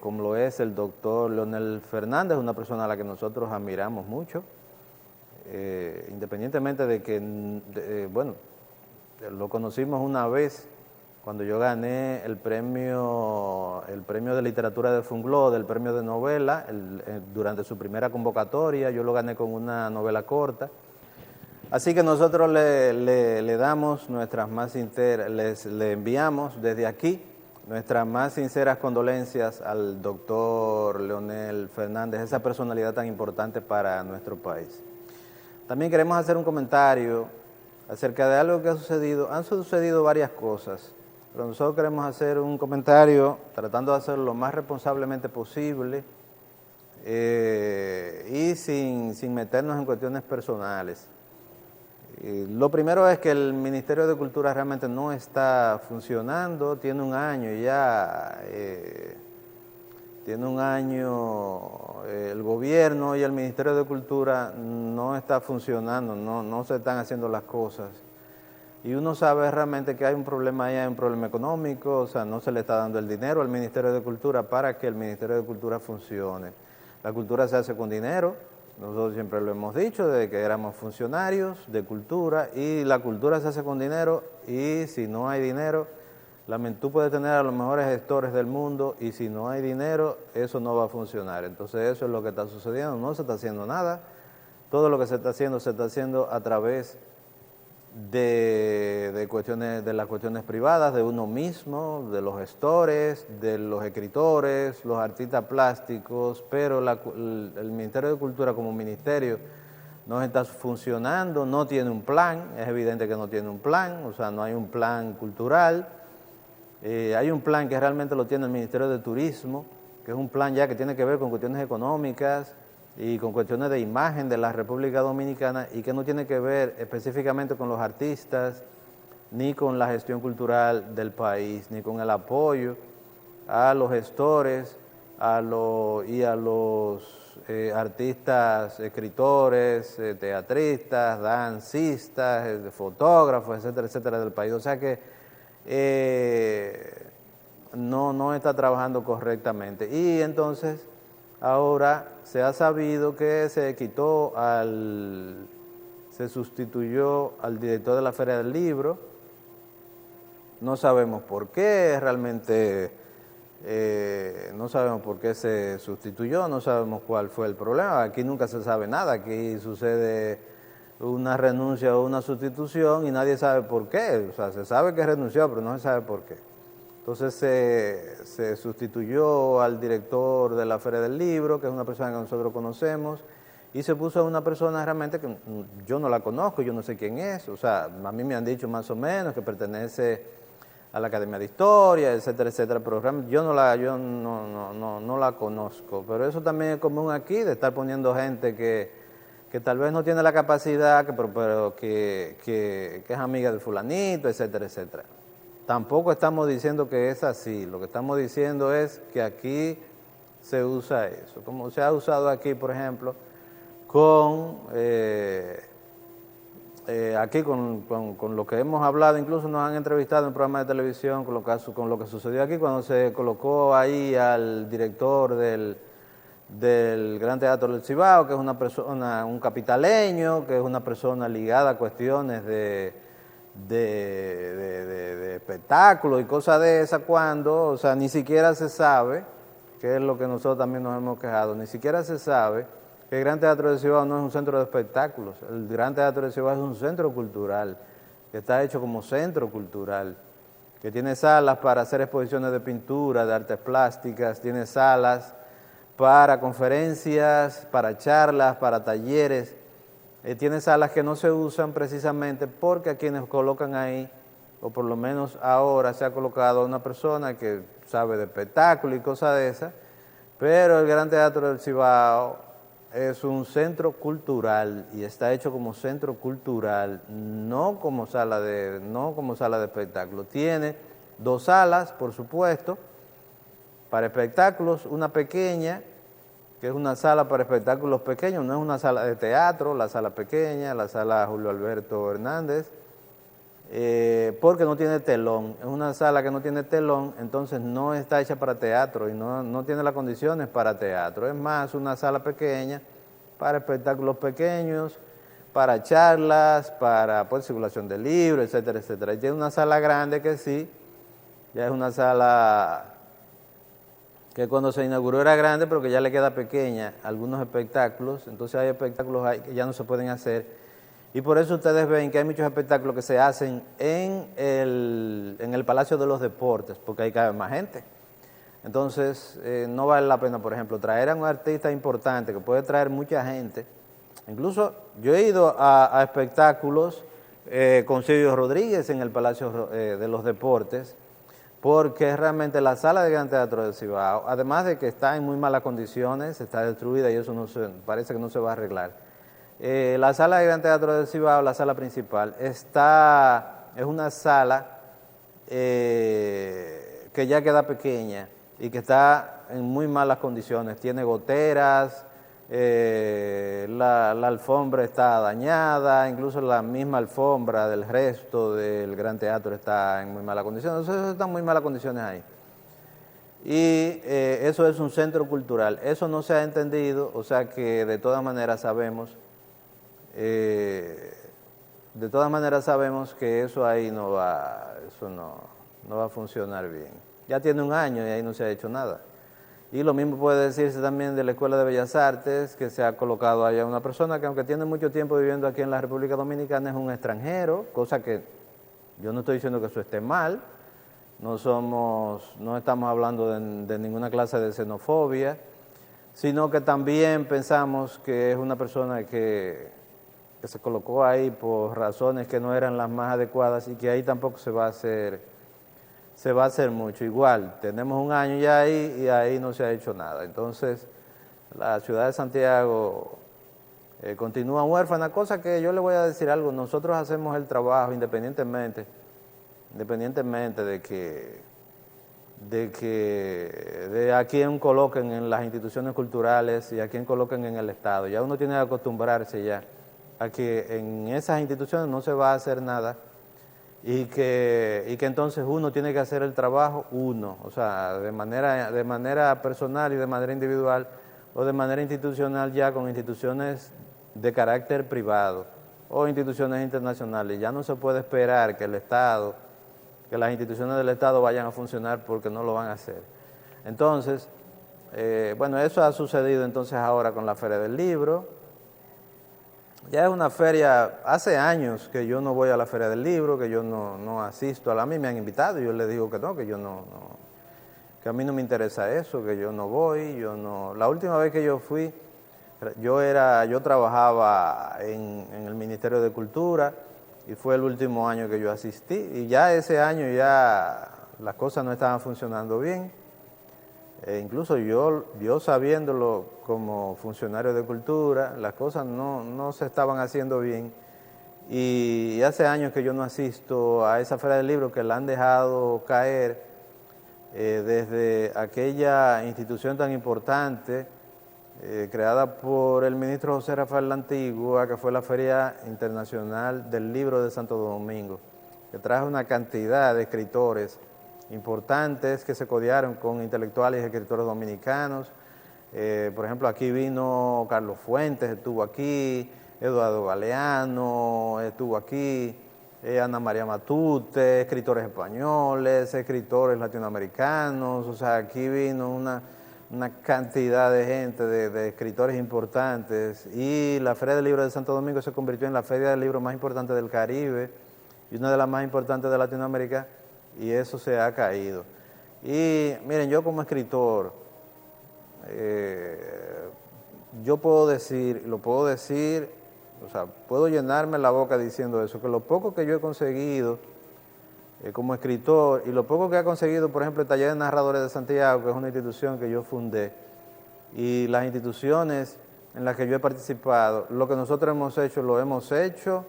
como lo es el doctor Leonel Fernández, una persona a la que nosotros admiramos mucho. independientemente de que, bueno, lo conocimos una vez cuando yo gané el premio de literatura de Fungló, del premio de novela, durante su primera convocatoria, yo lo gané con una novela corta. Así que nosotros le damos nuestras más sinceras, le enviamos desde aquí nuestras más sinceras condolencias al doctor Leonel Fernández, esa personalidad tan importante para nuestro país. También queremos hacer un comentario acerca de algo que ha sucedido. Han sucedido varias cosas, pero nosotros queremos hacer un comentario tratando de hacerlo lo más responsablemente posible y sin meternos en cuestiones personales. Lo primero es que el Ministerio de Cultura realmente no está funcionando, tiene un año ya, el gobierno y el Ministerio de Cultura no está funcionando, no se están haciendo las cosas. Y uno sabe realmente que hay un problema ahí, hay un problema económico, o sea, no se le está dando el dinero al Ministerio de Cultura para que el Ministerio de Cultura funcione. La cultura se hace con dinero. Nosotros siempre lo hemos dicho, desde que éramos funcionarios de cultura, y la cultura se hace con dinero, y si no hay dinero, tú puedes tener a los mejores gestores del mundo, y si no hay dinero, eso no va a funcionar. Entonces eso es lo que está sucediendo, no se está haciendo nada. Todo lo que se está haciendo a través de las cuestiones privadas, de uno mismo, de los gestores, de los escritores, los artistas plásticos, pero el Ministerio de Cultura como ministerio no está funcionando, no tiene un plan, es evidente que no tiene un plan, o sea, no hay un plan cultural. Hay un plan que realmente lo tiene el Ministerio de Turismo, que es un plan ya que tiene que ver con cuestiones económicas y con cuestiones de imagen de la República Dominicana, y que no tiene que ver específicamente con los artistas, ni con la gestión cultural del país, ni con el apoyo a los gestores y a los artistas, escritores, teatristas, dancistas, fotógrafos, etcétera, etcétera, del país. O sea que no está trabajando correctamente. Y entonces ahora se ha sabido que se sustituyó al director de la Feria del Libro. No sabemos por qué, realmente no sabemos por qué se sustituyó, no sabemos cuál fue el problema. Aquí nunca se sabe nada, aquí sucede una renuncia o una sustitución y nadie sabe por qué. O sea, se sabe que renunció, pero no se sabe por qué. Entonces se sustituyó al director de la Feria del Libro, que es una persona que nosotros conocemos, y se puso a una persona realmente que yo no la conozco, yo no sé quién es. O sea, a mí me han dicho más o menos que pertenece a la Academia de Historia, etcétera, etcétera, pero realmente yo no la conozco. Pero eso también es común aquí, de estar poniendo gente que tal vez no tiene la capacidad, pero que es amiga de fulanito, etcétera, etcétera. Tampoco estamos diciendo que es así, lo que estamos diciendo es que aquí se usa eso, como se ha usado aquí, por ejemplo, con lo que hemos hablado, incluso nos han entrevistado en programas de televisión con lo que sucedió aquí cuando se colocó ahí al director del Gran Teatro del Cibao, que es una persona, un capitaleño, que es una persona ligada a cuestiones de espectáculos y cosas de esas, o sea, ni siquiera se sabe, que es lo que nosotros también nos hemos quejado, ni siquiera se sabe que el Gran Teatro del Cibao no es un centro de espectáculos. El Gran Teatro del Cibao es un centro cultural, que está hecho como centro cultural, que tiene salas para hacer exposiciones de pintura, de artes plásticas, tiene salas para conferencias, para charlas, para talleres. Tiene salas que no se usan precisamente porque a quienes colocan ahí, o por lo menos ahora se ha colocado una persona que sabe de espectáculo y cosas de esas, pero el Gran Teatro del Cibao es un centro cultural y está hecho como centro cultural, no como sala de espectáculo. Tiene 2 salas, por supuesto, para espectáculos, una pequeña, que es una sala para espectáculos pequeños, no es una sala de teatro, la sala pequeña, la sala Julio Alberto Hernández, porque no tiene telón. Es una sala que no tiene telón, entonces no está hecha para teatro y no tiene las condiciones para teatro. Es más una sala pequeña para espectáculos pequeños, para charlas, para pues, circulación de libros, etcétera, etcétera. Y tiene una sala grande que sí, ya es una sala que cuando se inauguró era grande, pero que ya le queda pequeña algunos espectáculos, entonces hay espectáculos ahí que ya no se pueden hacer, y por eso ustedes ven que hay muchos espectáculos que se hacen en el Palacio de los Deportes, porque ahí cabe más gente. Entonces, no vale la pena, por ejemplo, traer a un artista importante que puede traer mucha gente. Incluso yo he ido a espectáculos con Silvio Rodríguez en el Palacio de los Deportes, porque realmente la sala de Gran Teatro del Cibao, además de que está en muy malas condiciones, está destruida y eso parece que no se va a arreglar. La sala de Gran Teatro del Cibao, la sala principal, es una sala que ya queda pequeña y que está en muy malas condiciones. Tiene goteras, la alfombra está dañada, incluso la misma alfombra del resto del Gran Teatro está en muy malas condiciones. Entonces están en muy malas condiciones ahí. Y eso es un centro cultural. Eso no se ha entendido, o sea que de todas maneras sabemos que eso ahí no va a funcionar bien. Ya tiene un año y ahí no se ha hecho nada. Y lo mismo puede decirse también de la Escuela de Bellas Artes, que se ha colocado allá una persona que aunque tiene mucho tiempo viviendo aquí en la República Dominicana es un extranjero, cosa que yo no estoy diciendo que eso esté mal, no estamos hablando de ninguna clase de xenofobia, sino que también pensamos que es una persona que se colocó ahí por razones que no eran las más adecuadas y que ahí tampoco se va a hacer mucho. Igual, tenemos un año ya ahí y ahí no se ha hecho nada. Entonces, la ciudad de Santiago continúa huérfana, cosa que yo le voy a decir algo, nosotros hacemos el trabajo independientemente de a quién coloquen en las instituciones culturales y a quién coloquen en el Estado. Ya uno tiene que acostumbrarse ya a que en esas instituciones no se va a hacer nada y que entonces uno tiene que hacer el trabajo o sea, de manera personal y de manera individual o de manera institucional ya con instituciones de carácter privado o instituciones internacionales. Ya no se puede esperar que las instituciones del Estado vayan a funcionar porque no lo van a hacer. Entonces, bueno, eso ha sucedido entonces ahora con la Feria del Libro. Ya es una feria, hace años que yo no voy a la Feria del Libro, que yo no asisto. A mí me han invitado y yo les digo que no, que yo que a mí no me interesa eso, que yo no voy, La última vez que yo fui, yo trabajaba en el Ministerio de Cultura y fue el último año que yo asistí y ya ese año ya las cosas no estaban funcionando bien. Incluso yo sabiéndolo como funcionario de cultura, las cosas no se estaban haciendo bien y hace años que yo no asisto a esa Feria del Libro que la han dejado caer desde aquella institución tan importante creada por el ministro José Rafael La Antigua, que fue la Feria Internacional del Libro de Santo Domingo, que trajo una cantidad de escritores importantes que se codearon con intelectuales y escritores dominicanos. Por ejemplo, aquí vino Carlos Fuentes, estuvo aquí, Eduardo Galeano estuvo aquí, Ana María Matute, escritores españoles, escritores latinoamericanos, o sea, aquí vino una cantidad de gente, de escritores importantes, y la Feria del Libro de Santo Domingo se convirtió en la feria del libro más importante del Caribe y una de las más importantes de Latinoamérica, y eso se ha caído. Y miren, yo como escritor, yo puedo decir, o sea, puedo llenarme la boca diciendo eso, que lo poco que yo he conseguido como escritor y lo poco que ha conseguido, por ejemplo, el Taller de Narradores de Santiago, que es una institución que yo fundé, y las instituciones en las que yo he participado, lo que nosotros hemos hecho, lo hemos hecho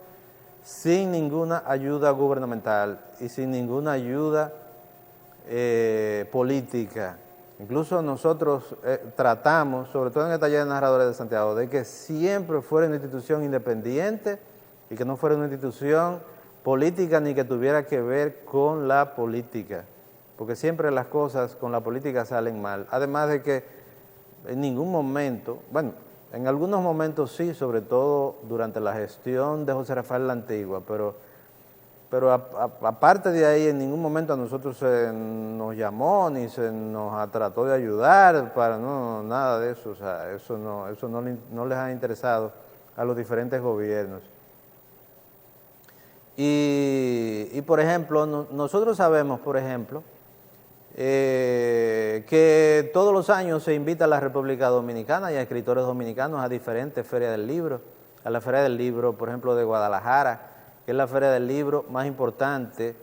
sin ninguna ayuda gubernamental y sin ninguna ayuda política. Incluso nosotros tratamos, sobre todo en el Taller de Narradores de Santiago, de que siempre fuera una institución independiente y que no fuera una institución política ni que tuviera que ver con la política, porque siempre las cosas con la política salen mal. Además de que en ningún momento, bueno, En algunos momentos sí, sobre todo durante la gestión de José Rafael la Antigua, pero aparte de ahí, en ningún momento a nosotros se nos llamó ni se nos trató de ayudar, nada de eso. O sea, eso no les ha interesado a los diferentes gobiernos. Y por ejemplo, nosotros sabemos, por ejemplo, que todos los años se invita a la República Dominicana y a escritores dominicanos a diferentes ferias del libro, a la Feria del Libro, por ejemplo, de Guadalajara, que es la feria del libro más importante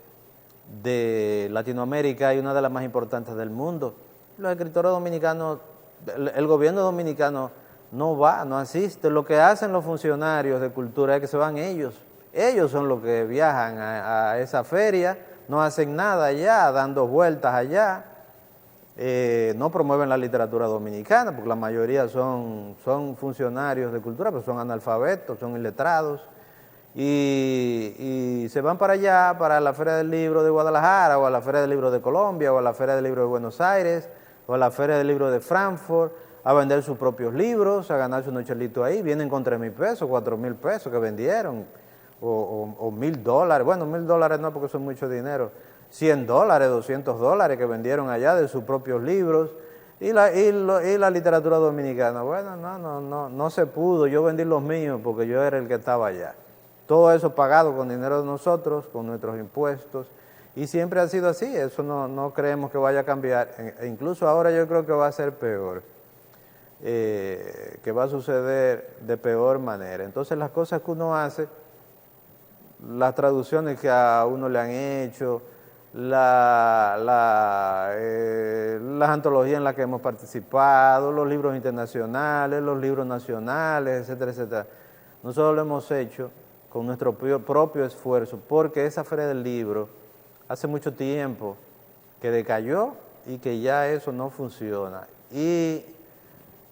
de Latinoamérica y una de las más importantes del mundo. Los escritores dominicanos, el gobierno dominicano no va, no asiste. Lo que hacen los funcionarios de cultura es que se van ellos. Ellos son los que viajan a esa feria, no hacen nada allá, dando vueltas allá. No promueven la literatura dominicana, porque la mayoría son funcionarios de cultura, pero son analfabetos, son iletrados. Y se van para allá, para la Feria del Libro de Guadalajara, o a la Feria del Libro de Colombia, o a la Feria del Libro de Buenos Aires, o a la Feria del Libro de Frankfurt, a vender sus propios libros, a ganarse unos chelitos ahí. Vienen con 3,000 pesos, 4,000 pesos que vendieron, o $1,000. Bueno, $1,000 no, porque son mucho dinero. $100, $200 que vendieron allá de sus propios libros. Y la literatura dominicana, bueno, no se pudo. Yo vendí los míos porque yo era el que estaba allá. Todo eso pagado con dinero de nosotros, con nuestros impuestos, y siempre ha sido así. Eso no creemos que vaya a cambiar, e incluso ahora yo creo que va a ser peor, que va a suceder de peor manera. Entonces las cosas que uno hace, las traducciones que a uno le han hecho, las antologías en las que hemos participado, los libros internacionales, los libros nacionales, etcétera, etcétera, nosotros lo hemos hecho con nuestro propio esfuerzo, porque esa Feria del Libro hace mucho tiempo que decayó y que ya eso no funciona. Y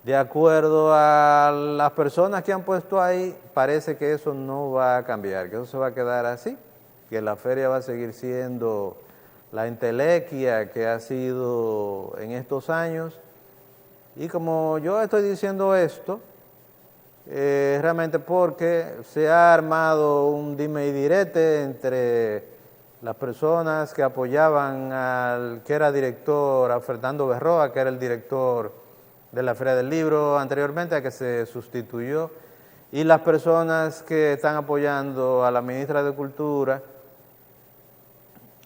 de acuerdo a las personas que han puesto ahí, parece que eso no va a cambiar, que eso se va a quedar así, que la feria va a seguir siendo la entelequia que ha sido en estos años. Y como yo estoy diciendo esto, realmente porque se ha armado un dime y direte entre las personas que apoyaban al que era director, a Fernando Berroa, que era el director de la Feria del Libro anteriormente, a que se sustituyó, y las personas que están apoyando a la ministra de Cultura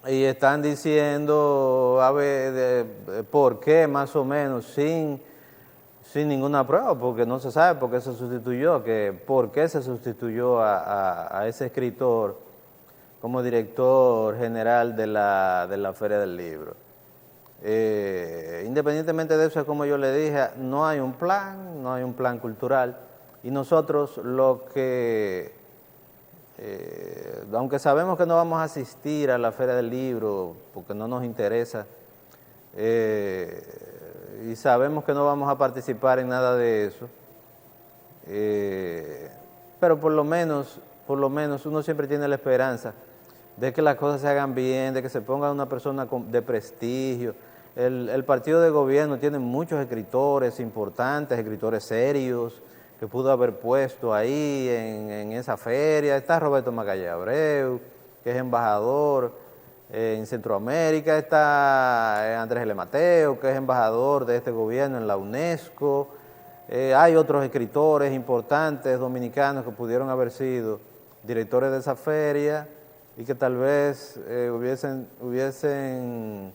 y están diciendo a ver por qué, más o menos, sin ninguna prueba, porque no se sabe por qué se sustituyó, por qué se sustituyó a ese escritor como director general de la Feria del Libro. Independientemente de eso, es como yo le dije, no hay un plan cultural, y nosotros lo que, aunque sabemos que no vamos a asistir a la Feria del Libro porque no nos interesa, y sabemos que no vamos a participar en nada de eso, pero por lo menos uno siempre tiene la esperanza de que las cosas se hagan bien, de que se ponga una persona de prestigio. El partido de gobierno tiene muchos escritores importantes, escritores serios, que pudo haber puesto ahí en esa feria. Está Roberto Macaya Abreu, que es embajador en Centroamérica. Está Andrés L. Mateo, que es embajador de este gobierno en la UNESCO. Hay otros escritores importantes dominicanos que pudieron haber sido directores de esa feria y que tal vez hubiesen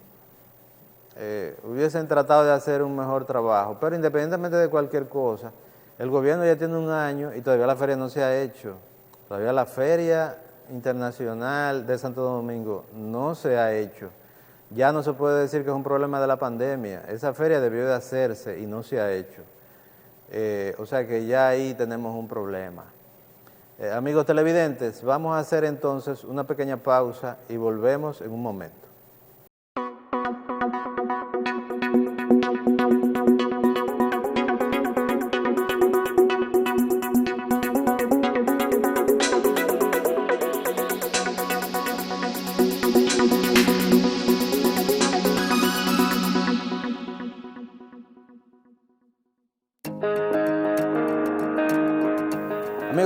tratado de hacer un mejor trabajo. Pero independientemente de cualquier cosa, el gobierno ya tiene un año y todavía la feria no se ha hecho. Todavía la Feria Internacional de Santo Domingo no se ha hecho. Ya no se puede decir que es un problema de la pandemia. Esa feria debió de hacerse y no se ha hecho. O sea que ya ahí tenemos un problema. Amigos televidentes, vamos a hacer entonces una pequeña pausa y volvemos en un momento.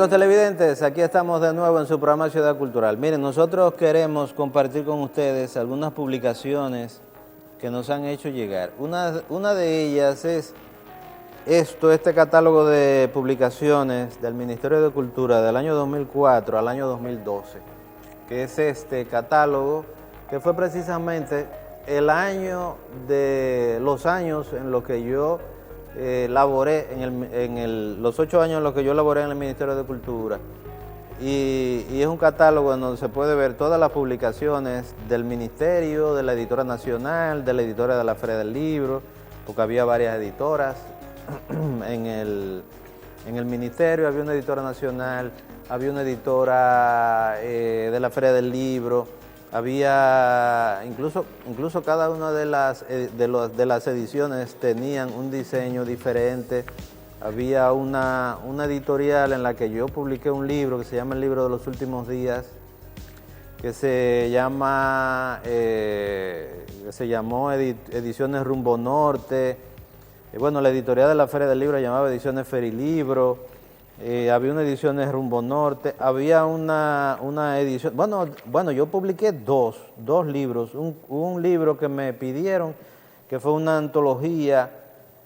amigos televidentes, aquí estamos de nuevo en su programa Ciudad Cultural. Miren, nosotros queremos compartir con ustedes algunas publicaciones que nos han hecho llegar. Una de ellas es este catálogo de publicaciones del Ministerio de Cultura del año 2004 al año 2012, que es este catálogo que fue precisamente el año de los años en los que yo laboré, los 8 años en los que yo laboré en el Ministerio de Cultura. Y es un catálogo en donde se puede ver todas las publicaciones del Ministerio, de la Editora Nacional, de la Editora de la Feria del Libro, porque había varias editoras en el Ministerio, había una editora nacional, había una editora de la Feria del Libro, había incluso cada una de las ediciones tenían un diseño diferente. Había una editorial en la que yo publiqué un libro que se llama El Libro de los Últimos Días, que se llamó Ediciones Rumbo Norte. Bueno, la editorial de la Feria del Libro llamaba Ediciones Ferilibro. Había una edición de Rumbo Norte, había una edición, bueno, yo publiqué dos libros, un libro que me pidieron, que fue una antología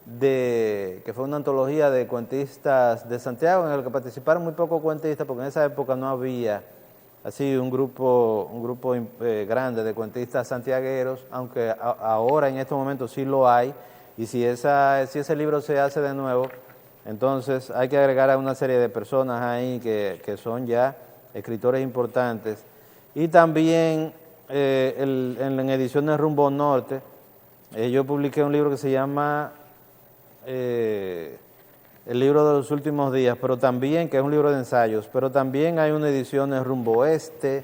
de cuentistas de Santiago, en el que participaron muy pocos cuentistas, porque en esa época no había así un grupo grande de cuentistas santiagueros, aunque ahora en estos momentos sí lo hay, y si ese libro se hace de nuevo, entonces hay que agregar a una serie de personas ahí que son ya escritores importantes. Y también en Ediciones Rumbo Norte, yo publiqué un libro que se llama El Libro de los Últimos Días, pero también, que es un libro de ensayos, pero también hay una edición en Rumbo Oeste,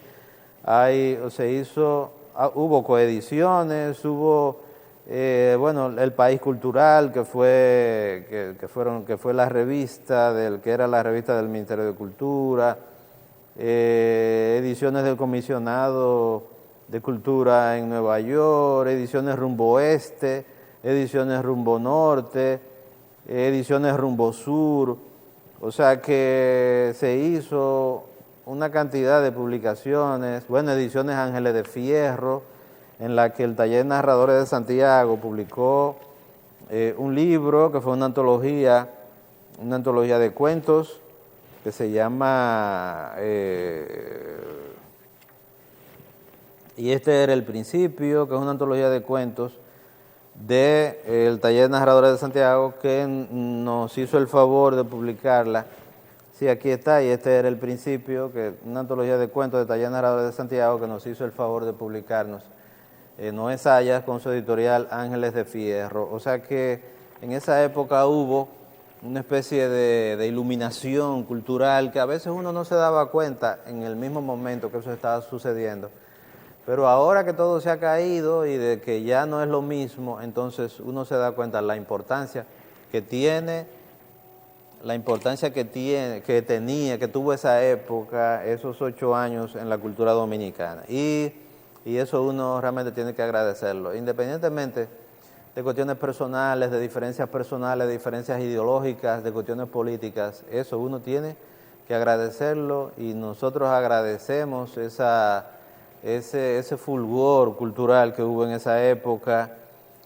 hubo coediciones, hubo El País Cultural, que fue la revista que era la revista del Ministerio de Cultura, ediciones del Comisionado de Cultura en Nueva York, ediciones Rumbo Oeste, ediciones Rumbo Norte, ediciones Rumbo Sur. O sea que se hizo una cantidad de publicaciones, ediciones Ángeles de Fierro, en la que el Taller de Narradores de Santiago publicó un libro que fue una antología de cuentos que se llama Y este era el principio, que es una antología de cuentos del Taller de Narradores de Santiago, que nos hizo el favor de publicarla. Sí, aquí está, y este era el principio, que una antología de cuentos del Taller de Narradores de Santiago, que nos hizo el favor de publicarnos Noé Sayas con su editorial Ángeles de Fierro. O sea que en esa época hubo una especie de iluminación cultural que a veces uno no se daba cuenta en el mismo momento que eso estaba sucediendo. Pero ahora que todo se ha caído y de que ya no es lo mismo, entonces uno se da cuenta de la importancia que tuvo esa época, esos 8 años en la cultura dominicana. Y eso uno realmente tiene que agradecerlo, independientemente de cuestiones personales, de diferencias ideológicas, de cuestiones políticas. Eso uno tiene que agradecerlo, y nosotros agradecemos ese fulgor cultural que hubo en esa época,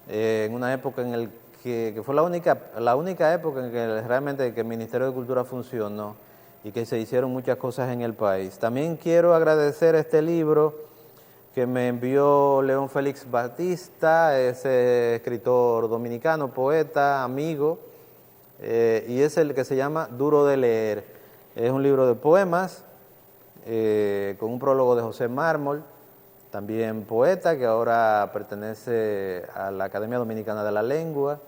en una época en el que fue la única época en que realmente el Ministerio de Cultura funcionó y que se hicieron muchas cosas en el país. También quiero agradecer este libro que me envió León Félix Batista, ese escritor dominicano, poeta, amigo, y es el que se llama Duro de Leer. Es un libro de poemas con un prólogo de José Mármol, también poeta, que ahora pertenece a la Academia Dominicana de la Lengua,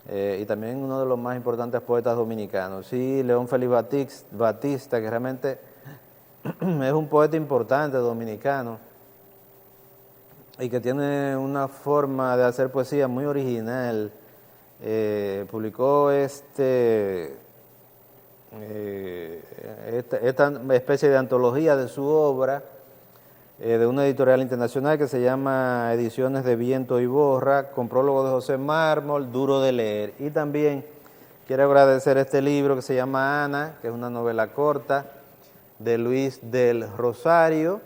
y también uno de los más importantes poetas dominicanos. Sí, León Félix Batista, que realmente es un poeta importante dominicano y que tiene una forma de hacer poesía muy original. Publicó esta especie de antología de su obra, de una editorial internacional que se llama Ediciones de Viento y Borra, con prólogo de José Mármol, Duro de Leer. Y también quiero agradecer este libro que se llama Ana, que es una novela corta de Luis del Rosario,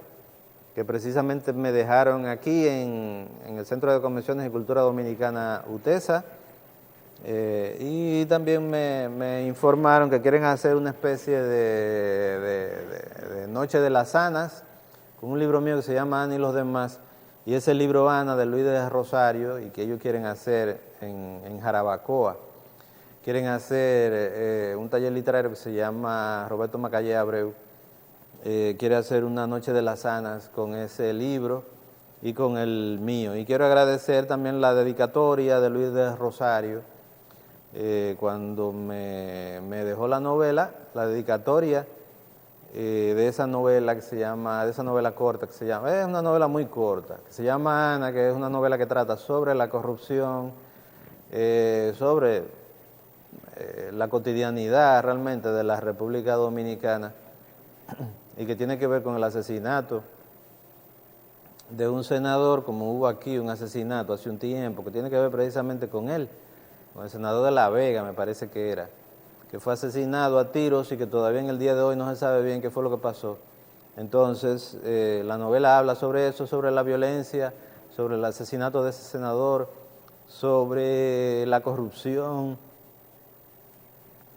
que precisamente me dejaron aquí en el Centro de Convenciones y Cultura Dominicana UTESA. Y también me informaron que quieren hacer una especie de Noche de las Anas, con un libro mío que se llama Ana y los demás, y ese libro Ana de Luis del Rosario, y que ellos quieren hacer en Jarabacoa. Quieren hacer un taller literario que se llama Roberto Macallé Abreu. Quiere hacer una Noche de las Anas con ese libro y con el mío. Y quiero agradecer también la dedicatoria de Luis del Rosario, cuando me dejó la novela, la dedicatoria de esa novela que se llama, de esa novela corta que se llama, es una novela muy corta, que se llama Ana, que es una novela que trata sobre la corrupción, sobre la cotidianidad realmente de la República Dominicana, y que tiene que ver con el asesinato de un senador, como hubo aquí un asesinato hace un tiempo, que tiene que ver precisamente con él, con el senador de La Vega, me parece que era, que fue asesinado a tiros y que todavía en el día de hoy no se sabe bien qué fue lo que pasó. Entonces, la novela habla sobre eso, sobre la violencia, sobre el asesinato de ese senador, sobre la corrupción,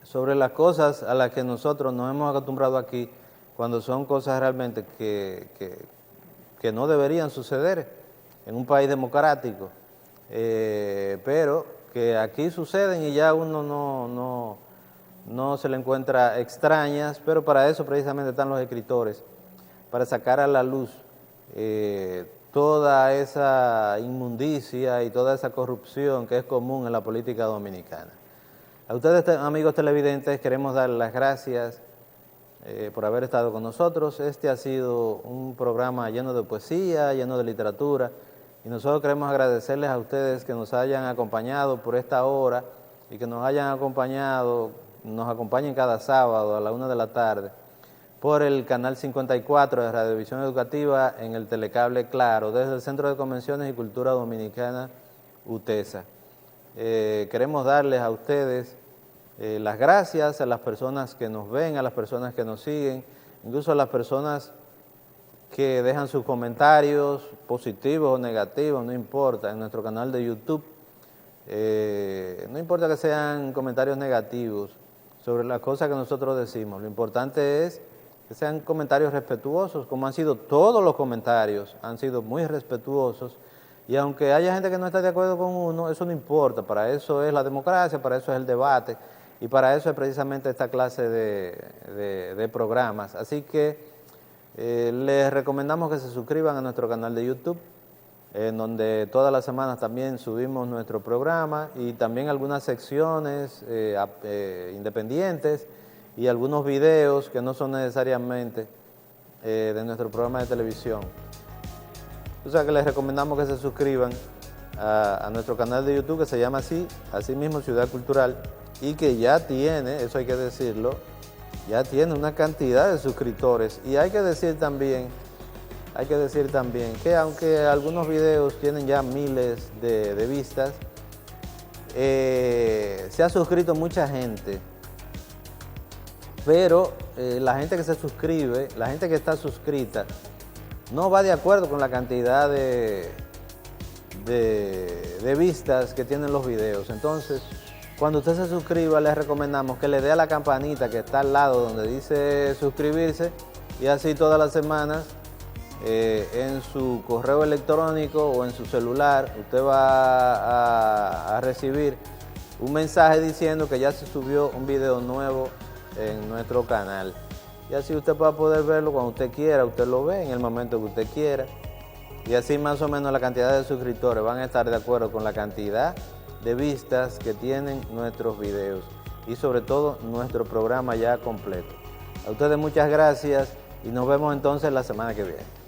sobre las cosas a las que nosotros nos hemos acostumbrado aquí, cuando son cosas realmente que no deberían suceder en un país democrático, pero que aquí suceden y ya uno no se le encuentra extrañas, pero para eso precisamente están los escritores, para sacar a la luz toda esa inmundicia y toda esa corrupción que es común en la política dominicana. A ustedes, amigos televidentes, queremos dar las gracias por haber estado con nosotros. Este ha sido un programa lleno de poesía, lleno de literatura, y nosotros queremos agradecerles a ustedes que nos hayan acompañado por esta hora y que nos hayan acompañado, nos acompañen cada sábado a la 1 de la tarde por el canal 54 de Radiovisión Educativa en el Telecable Claro, desde el Centro de Convenciones y Cultura Dominicana UTESA. Queremos darles a ustedes las gracias a las personas que nos ven, a las personas que nos siguen, incluso a las personas que dejan sus comentarios positivos o negativos, no importa, en nuestro canal de YouTube. No importa que sean comentarios negativos sobre las cosas que nosotros decimos, lo importante es que sean comentarios respetuosos, como han sido todos los comentarios, han sido muy respetuosos, y aunque haya gente que no está de acuerdo con uno, eso no importa, para eso es la democracia, para eso es el debate, y para eso es precisamente esta clase de programas. Así que les recomendamos que se suscriban a nuestro canal de YouTube, en donde todas las semanas también subimos nuestro programa y también algunas secciones independientes y algunos videos que no son necesariamente de nuestro programa de televisión. O sea que les recomendamos que se suscriban a nuestro canal de YouTube, que se llama así mismo Ciudad Cultural, y que ya tiene, eso hay que decirlo, ya tiene una cantidad de suscriptores. Y hay que decir también que aunque algunos videos tienen ya miles de vistas, se ha suscrito mucha gente, pero la gente que se suscribe, la gente que está suscrita, no va de acuerdo con la cantidad de vistas que tienen los videos. Entonces, cuando usted se suscriba, les recomendamos que le dé a la campanita que está al lado donde dice suscribirse, y así todas las semanas en su correo electrónico o en su celular usted va a recibir un mensaje diciendo que ya se subió un video nuevo en nuestro canal, y así usted va a poder verlo cuando usted quiera, usted lo ve en el momento que usted quiera, y así más o menos la cantidad de suscriptores van a estar de acuerdo con la cantidad de vistas que tienen nuestros videos y sobre todo nuestro programa ya completo. A ustedes muchas gracias y nos vemos entonces la semana que viene.